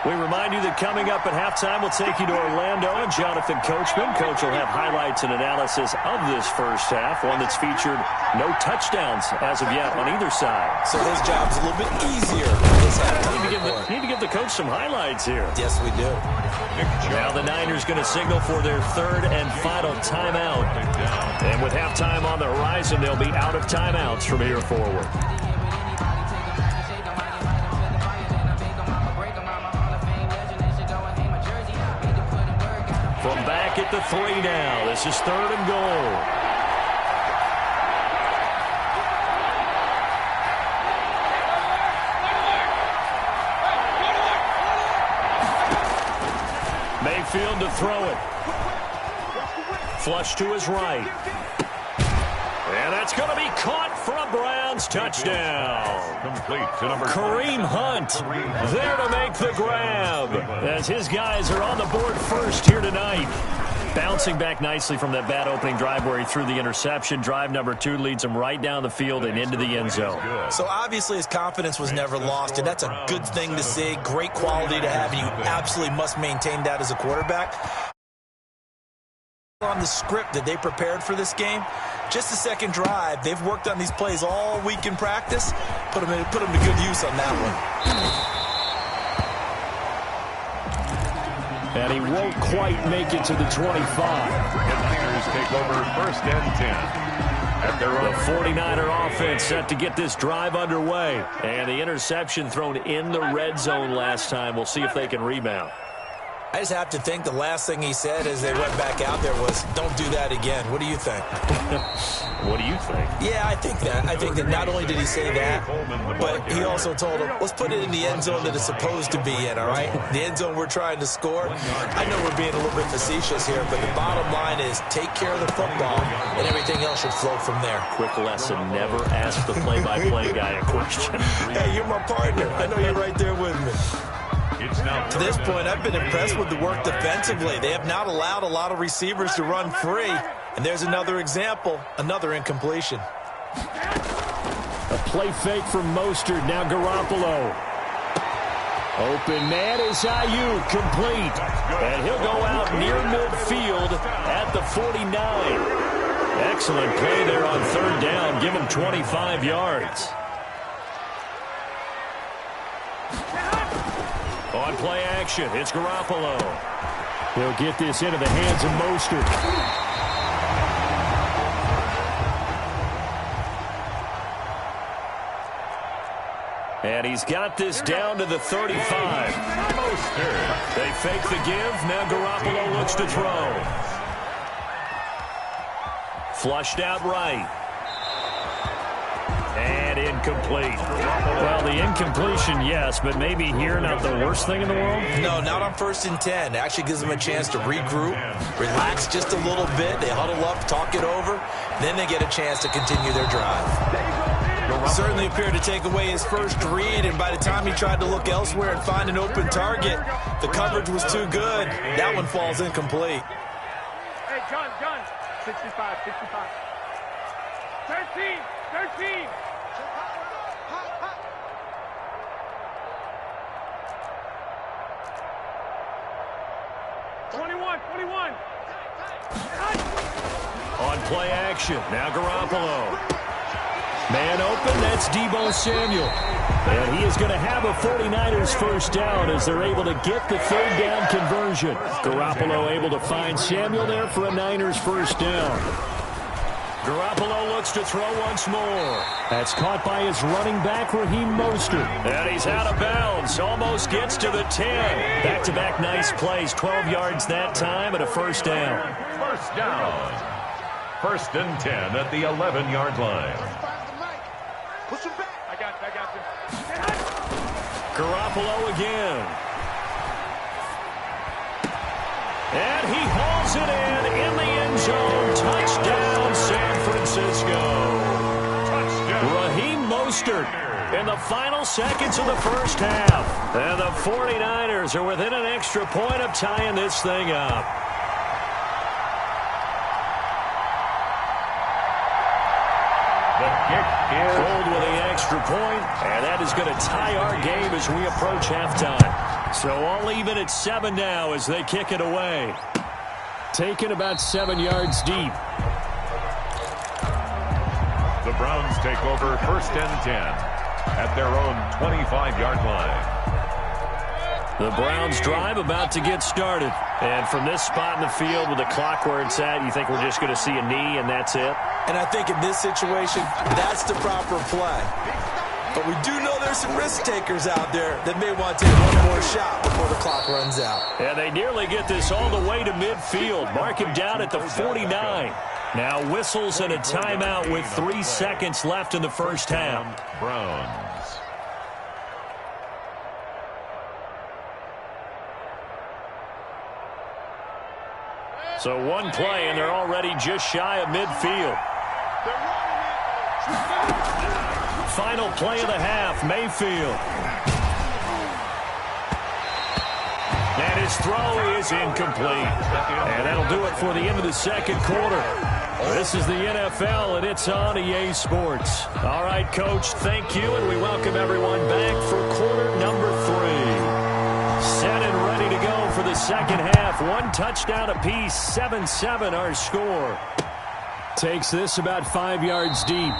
We remind you that coming up at halftime, we'll take you to Orlando and Jonathan Coachman. Coach will have highlights and analysis of this first half, one that's featured no touchdowns as of yet on either side. So his job's a little bit easier this halftime. Need to give the coach some highlights here. Yes, we do. Now the Niners going to signal for their 3rd and final timeout. And with halftime on the horizon, they'll be out of timeouts from here forward. From back at the 3 now. This is 3rd and goal. Mayfield to throw it. Flush to his right. And that's going to be caught for a Browns touchdown. Complete to number Kareem Hunt there to make the grab as his guys are on the board first here tonight. Bouncing back nicely from that bad opening drive where he threw the interception. Drive number 2 leads him right down the field and into the end zone. So obviously his confidence was never lost, and that's a good thing to see. Great quality to have, and you absolutely must maintain that as a quarterback. On the script that they prepared for this game, just the 2nd drive, they've worked on these plays all week in practice. Put them to good use on that one. And he won't quite make it to the 25. And Niners take over 1st and 10. At their own. The 49er offense set to get this drive underway. And the interception thrown in the red zone last time. We'll see if they can rebound. I just have to think the last thing he said as they went back out there was, don't do that again. What do you think? What do you think? Yeah, I think that. I think that not only did he say that, but he also told him, let's put it in the end zone that it's supposed to be in, all right? The end zone we're trying to score. I know we're being a little bit facetious here, but the bottom line is take care of the football, and everything else should flow from there. Quick lesson, never ask the play-by-play guy a question. Hey, you're my partner. I know you're right there with me. To this point, I've been impressed with the work defensively. They have not allowed a lot of receivers to run free. And there's another example, another incompletion. A play fake from Mostert, now Garoppolo. Open man is Ayuk, complete. And he'll go out near midfield the 49. Excellent play there on third down. Give him 25 yards. On play action, it's Garoppolo. He'll get this into the hands of Mostert. And he's got this down to the 35. They fake the give. Now Garoppolo looks to throw. Flushed out right. And incomplete. Well, the incompletion, yes, but maybe here not the worst thing in the world? No, not on 1st and 10. It actually gives them a chance to regroup, relax just a little bit. They huddle up, talk it over. Then they get a chance to continue their drive. Certainly appeared to take away his first read, and by the time he tried to look elsewhere and find an open target, the coverage was too good. That one falls incomplete. Hey, John, 65. 13. 21. On play action, now Garoppolo. Man open, that's Deebo Samuel. And he is going to have a 49ers first down as they're able to get the third down conversion. Garoppolo able to find Samuel there for a Niners first down. Garoppolo looks to throw once more. That's caught by his running back, Raheem Mostert. And he's out of bounds. Almost gets to the 10. Back-to-back nice plays. 12 yards that time and a first down. First down. 1st and 10 at the 11-yard line. Push him back. I got you. Garoppolo again. And he hauls it in the end zone. Touchdown, San Francisco. Touchdown. Raheem Mostert in the final seconds of the first half. And the 49ers are within an extra point of tying this thing up. The kick is Gold with the extra point, and that is going to tie our game as we approach halftime. So all even at 7 now as they kick it away. Taken about 7 yards deep. the Browns take over 1st and 10 at their own 25-yard line. The Browns drive about to get started. And from this spot in the field with the clock where it's at, you think we're just going to see a knee and that's it? And I think in this situation, that's the proper play. But we do know there's some risk takers out there that may want to take one more shot before the clock runs out. And they nearly get this all the way to midfield. Mark him down at the 49. Now whistles and a timeout with 3 seconds left in the first half. Browns. So one play, and they're already just shy of midfield. Final play of the half, Mayfield. And his throw is incomplete. And that'll do it for the end of the second quarter. This is the NFL, and it's on EA Sports. All right, Coach, thank you, and we welcome everyone back for quarter number 3. Set and ready to go for the second half. 1 touchdown apiece, 7-7 our score. Takes this about 5 yards deep.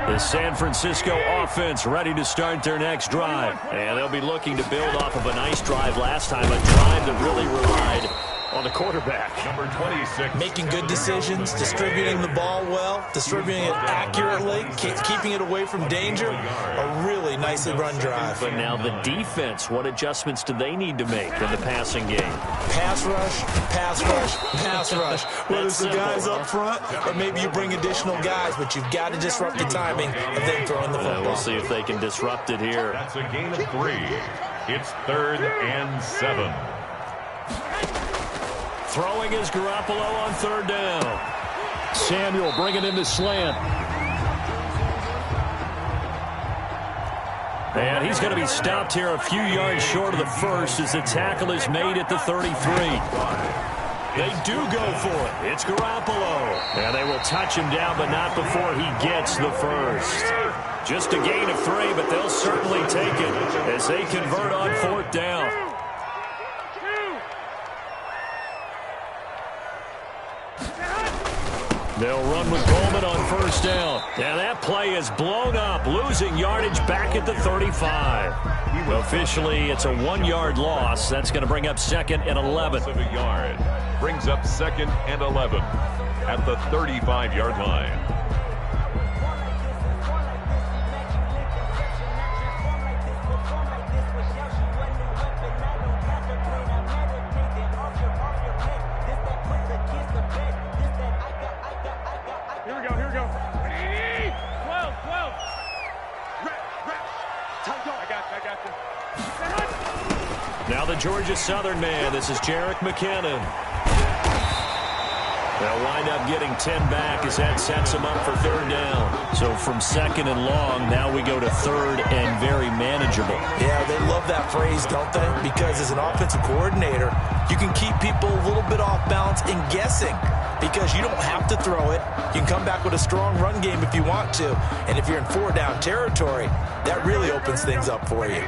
The San Francisco offense ready to start their next drive. And they'll be looking to build off of a nice drive last time, a drive that really relied on the quarterback. Number 26. Making good decisions, distributing the ball well, distributing it accurately, keeping it away from danger. A really nicely run drive. But now the defense, what adjustments do they need to make in the passing game? Pass rush, pass rush, pass rush. Whether it's the guys up front or maybe you bring additional guys, but you've got to disrupt the timing of them throwing the football. We'll see if they can disrupt it here. That's a gain of 3. It's 3rd and 7. Throwing is Garoppolo on 3rd down. Samuel bringing in the slant. And he's going to be stopped here a few yards short of the first as the tackle is made at the 33. They do go for it. It's Garoppolo. And they will touch him down, but not before he gets the first. Just a gain of 3, but they'll certainly take it as they convert on 4th down. They'll run with Coleman on 1st down. And that play is blown up, losing yardage back at the 35. Officially, it's a 1-yard loss. That's going to bring up 2nd and 11. Of a yard. Brings up 2nd and 11 at the 35-yard line. Now the Georgia Southern man. This is Jerick McKinnon. They'll wind up getting 10 back as that sets them up for 3rd down. So from 2nd and long, now we go to 3rd and very manageable. Yeah, they love that phrase, don't they? Because as an offensive coordinator, you can keep people a little bit off balance and guessing. Because you don't have to throw it. You can come back with a strong run game if you want to. And if you're in 4-down territory, that really opens things up for you.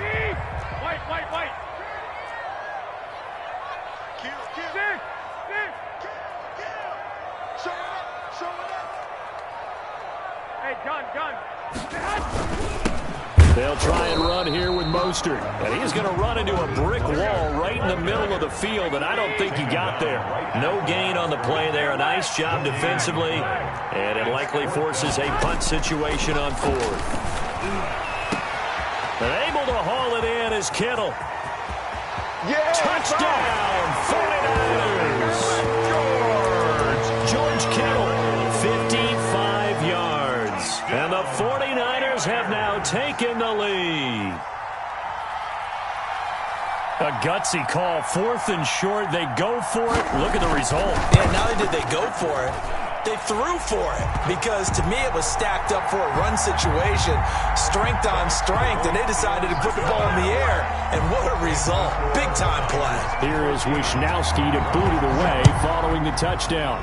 They'll try and run here with Mostert. And he's going to run into a brick wall right in the middle of the field, and I don't think he got there. No gain on the play there. A nice job defensively, and it likely forces a punt situation on 4th. And able to haul it in is Kittle. Yeah, touchdown, 49ers. George Kittle, 55 yards. And the 49ers have now taken the lead. A gutsy call, 4th and short. They go for it. Look at the result. Yeah, not only did they go for it, they threw for it. Because to me, it was stacked up for a run situation. Strength on strength, and they decided to put the ball in the air. And what a result. Big-time play. Here is Wisnowski to boot it away following the touchdown.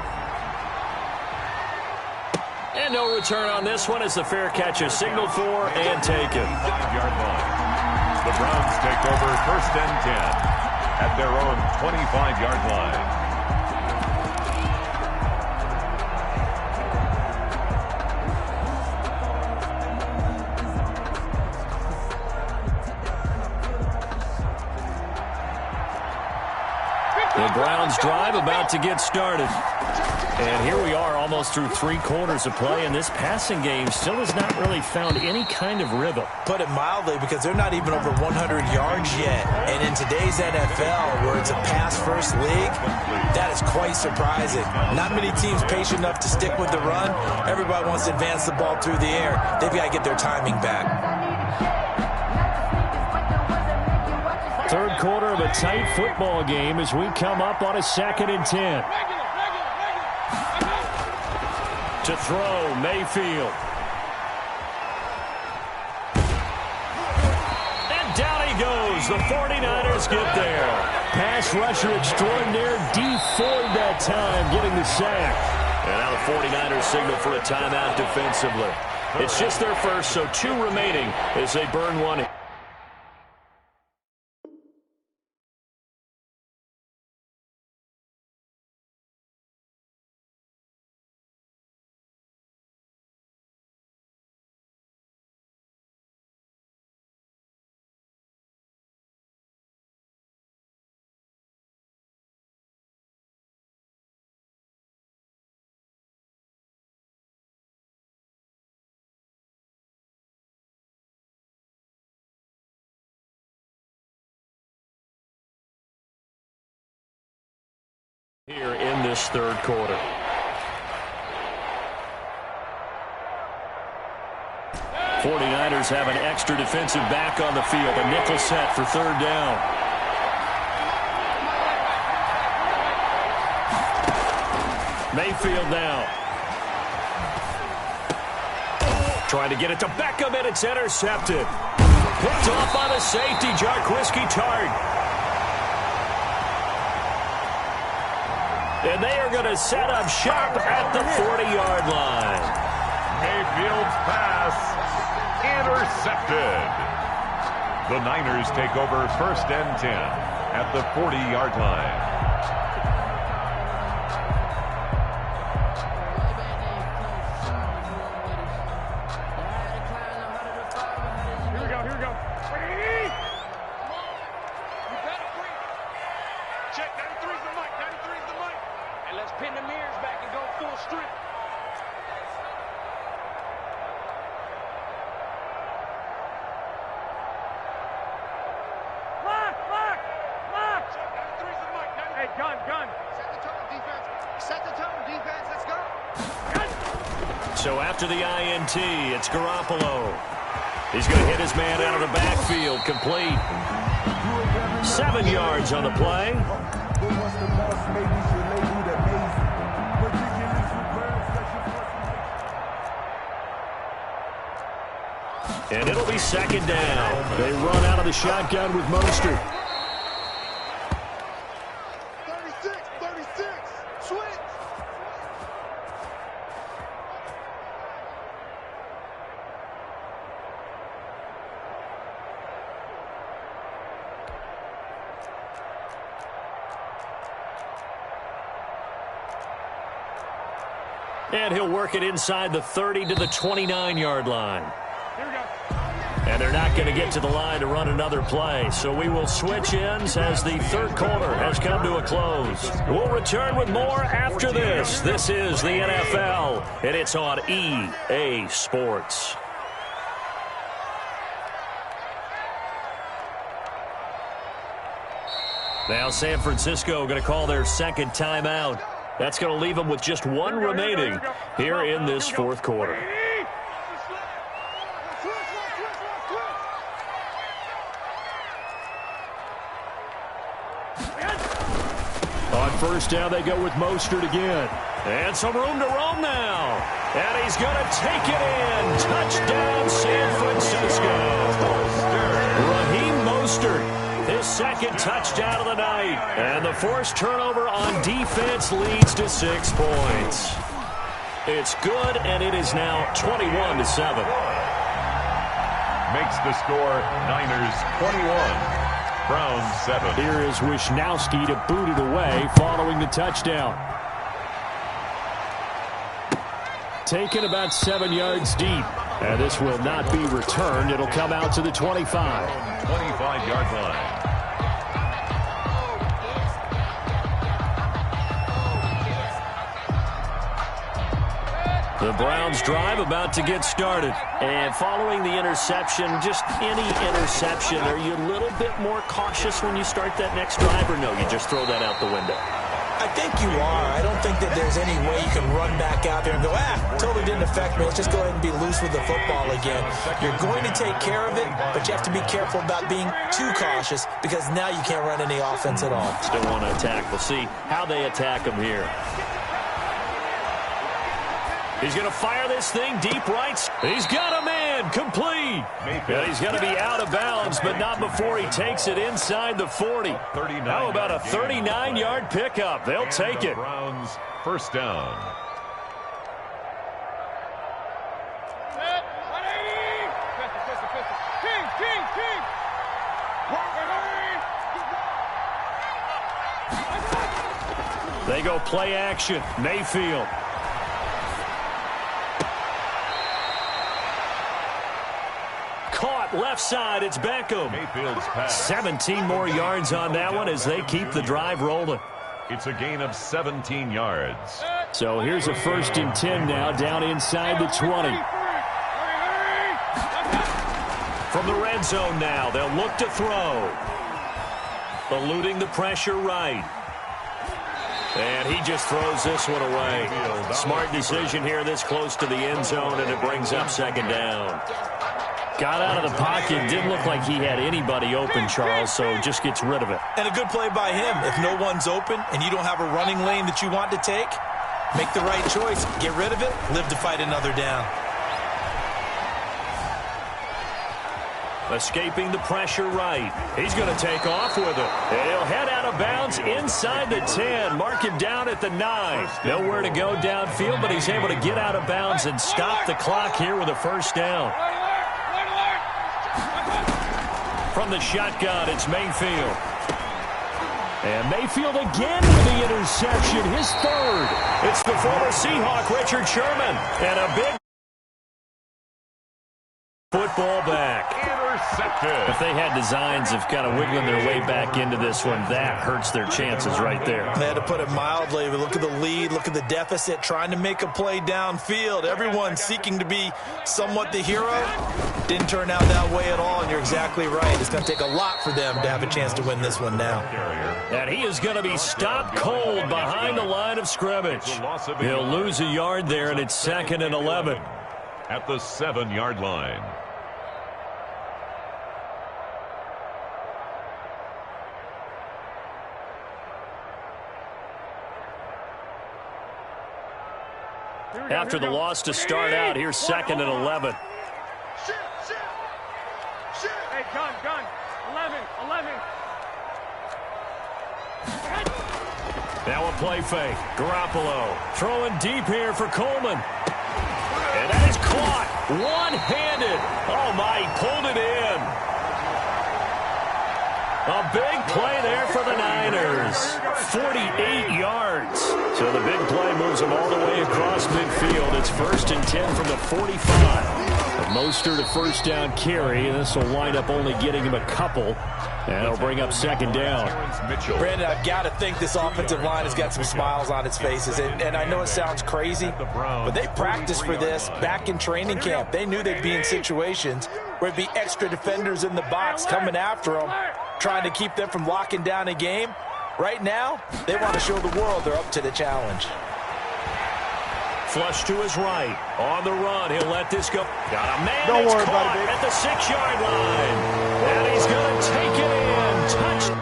And no return on this one as the fair catch is signaled for and taken. 5-yard line. The Browns take over 1st and 10 at their own 25-yard line. The Browns drive about to get started. And here we are almost through 3 quarters of play, and this passing game still has not really found any kind of rhythm. Put it mildly, because they're not even over 100 yards yet. And in today's NFL, where it's a pass-first league, that is quite surprising. Not many teams patient enough to stick with the run. Everybody wants to advance the ball through the air. They've got to get their timing back. 3rd quarter of a tight football game as we come up on a 2nd and 10. To throw, Mayfield. And down he goes. The 49ers get there. Pass rusher extraordinaire, D. Ford that time getting the sack. And now the 49ers signal for a timeout defensively. It's just their first, so 2 remaining as they burn one. Here in this 3rd quarter. '49ers have an extra defensive back on the field. A nickel set for 3rd down. Mayfield now. Trying to get it to Beckham, and it's intercepted. Picked off by the safety, Jarquiski Tart. And they are going to set up shop at the 40-yard line. Mayfield's pass Intercepted. The Niners take over 1st and 10 at the 40-yard line. So after the INT, it's Garoppolo. He's going to hit his man out of the backfield, complete. 7 yards on the play. And it'll be 2nd down. They run out of the shotgun with Mostert. 36, switch. And he'll work it inside the 30 to the 29-yard line. Here we go. And they're not going to get to the line to run another play. So we will switch ends as the 3rd quarter has come to a close. We'll return with more after this. This is the NFL, and it's on EA Sports. Now San Francisco going to call their 2nd timeout. That's going to leave them with just 1 remaining here in this 4th quarter. On 1st down, they go with Mostert again. And some room to roam now. And he's going to take it in. Touchdown, San Francisco. Raheem Mostert. His 2nd touchdown of the night. And the forced turnover on defense leads to 6 points. It's good, and it is now 21-7. Makes the score Niners 21. Browns 7. Here is Wisnowski to boot it away following the touchdown. Taken about 7 yards deep. And this will not be returned. It'll come out to the 25. 25-yard line. The Browns drive about to get started. And following the interception, just any interception, are you a little bit more cautious when you start that next drive, or no, you just throw that out the window? I think you are. I don't think that there's any way you can run back out there and go, totally didn't affect me. Let's just go ahead and be loose with the football again. You're going to take care of it, but you have to be careful about being too cautious because now you can't run any offense at all. Still want to attack. We'll see how they attack him here. He's going to fire this thing deep right. He's got a man complete. And he's going to be out of bounds, but not before he takes it inside the 40. How about a 39-yard pickup? They'll take it. Browns 1st down. They go play action. Mayfield. Caught left side. It's Beckham. Mayfield's pass. 17 more yards on that one as they keep the drive rolling. It's a gain of 17 yards. So here's a 1st and 10 now down inside the 20. From the red zone now, they'll look to throw. Eluding the pressure right. And he just throws this one away. Smart decision here this close to the end zone, and it brings up 2nd down. Got out of the pocket. Didn't look like he had anybody open, Charles, so just gets rid of it. And a good play by him. If no one's open and you don't have a running lane that you want to take, make the right choice. Get rid of it. Live to fight another down. Escaping the pressure right. He's going to take off with it. And he'll head out of bounds inside the 10. Mark him down at the 9. Nowhere to go downfield, but he's able to get out of bounds and stop the clock here with a 1st down. From the shotgun, it's Mayfield. And Mayfield again with the interception, his third. It's the former Seahawk, Richard Sherman. And a big football back. Intercepted. If they had designs of kind of wiggling their way back into this one, that hurts their chances right there. They had to put it mildly. But look at the lead, look at the deficit, trying to make a play downfield. Everyone seeking to be somewhat the hero. Didn't turn out that way at all, and you're exactly right. It's going to take a lot for them to have a chance to win this one now. And he is going to be stopped cold behind the line of scrimmage. He'll lose a yard there, and it's 2nd and 11. At the 7-yard line. After the loss to start out, here's 2nd and 11. Hey, gun. 11. Now a play fake. Garoppolo throwing deep here for Coleman. And that is caught one-handed. Oh, my, he pulled it in. A big play there for the Niners. 48 yards. So the big play moves them all the way across midfield. It's 1st and 10 from the 45. Mostert a first down carry, and this will wind up only getting him a couple. And it'll bring up 2nd down. Brandon, I've got to think this offensive line has got some smiles on its faces. And I know it sounds crazy, but they practiced for this back in training camp. They knew they'd be in situations where it'd be extra defenders in the box coming after them, trying to keep them from locking down a game. Right now, they want to show the world they're up to the challenge. Flush to his right. On the run, he'll let this go. Got a man. Don't worry caught about it, baby. at the 6-yard line. And he's going to take it in. Touchdown.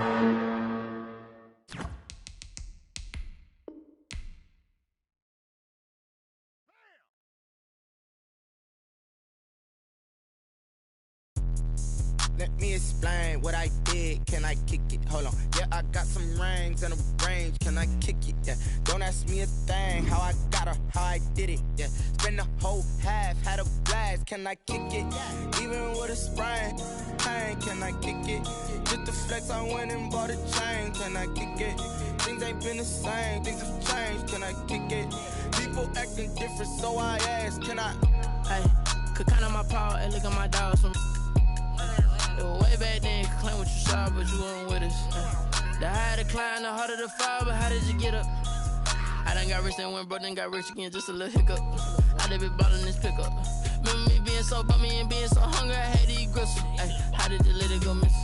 Let me explain what I did. Can I kick it? Hold on. Yeah, I got some rings and a range. Can I kick it? Yeah. Don't ask me a thing. How I got her, how I did it. Yeah. Spend the whole half, had a blast. Can I kick it? Even with a sprain. Pain, can I kick it? Just the flex, I went and bought a chain. Can I kick it? Things ain't been the same. Things have changed. Can I kick it? People acting different, so I ask. Can I? Hey, could count on my power and look at my dogs from. Way back then, you could claim what you saw, but you weren't with us. The higher the climb, the harder the fall, but how did you get up? I done got rich and went broke, then got rich again, just a little hiccup. I done been ballin' this pickup. Remember me being so bummy and being so hungry, I had to eat gristle. How did the lady go miss?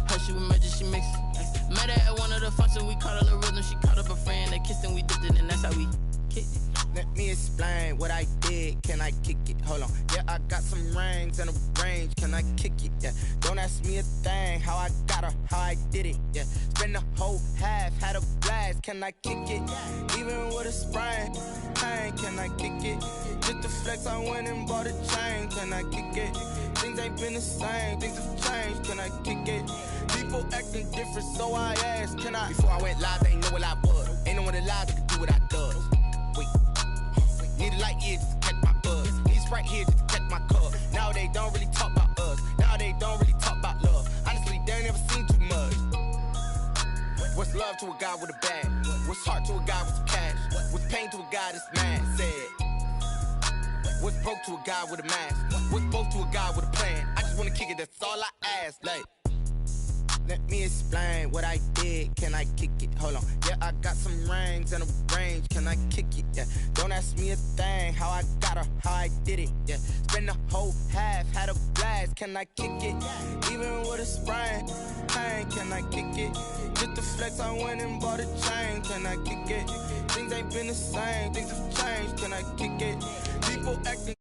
How she was magic, she mixed. Met her at one of the functions, we caught a little rhythm. She caught up a friend, they kissed and we dipped it, and that's how we kicked it. Let me explain what I did. Can I kick it? Hold on. Yeah, I got some rings and a range. Can I kick it? Yeah. Don't ask me a thing. How I got her, how I did it. Yeah. Spend the whole half, had a blast. Can I kick it? Even with a sprain. Pain, can I kick it? Just the flex, I went and bought a chain. Can I kick it? Things ain't been the same. Things have changed. Can I kick it? People acting different, so I asked. Can I? Before I went live, they ain't know what I was. Ain't no one alive that could do what I does. Wait. Need a light here just to catch my buzz. Need Sprite here just to catch my cup. Now they don't really talk about us. Now they don't really talk about love. Honestly, they ain't never seen too much. What's love to a guy with a bag? What's heart to a guy with some cash? What's pain to a guy that's mad? Said. What's broke to a guy with a mask? What's both to a guy with a plan? I just wanna kick it, that's all I ask. Like. Let me explain what I did. Can I kick it? Hold on. Yeah, I got some rings and a range. Can I kick it? Yeah. Don't ask me a thing. How I got her, how I did it. Yeah. Spend the whole half, had a blast. Can I kick it? Even with a sprain. Pain, can I kick it? Just the flex, I went and bought a chain. Can I kick it? Things ain't been the same. Things have changed. Can I kick it? People acting.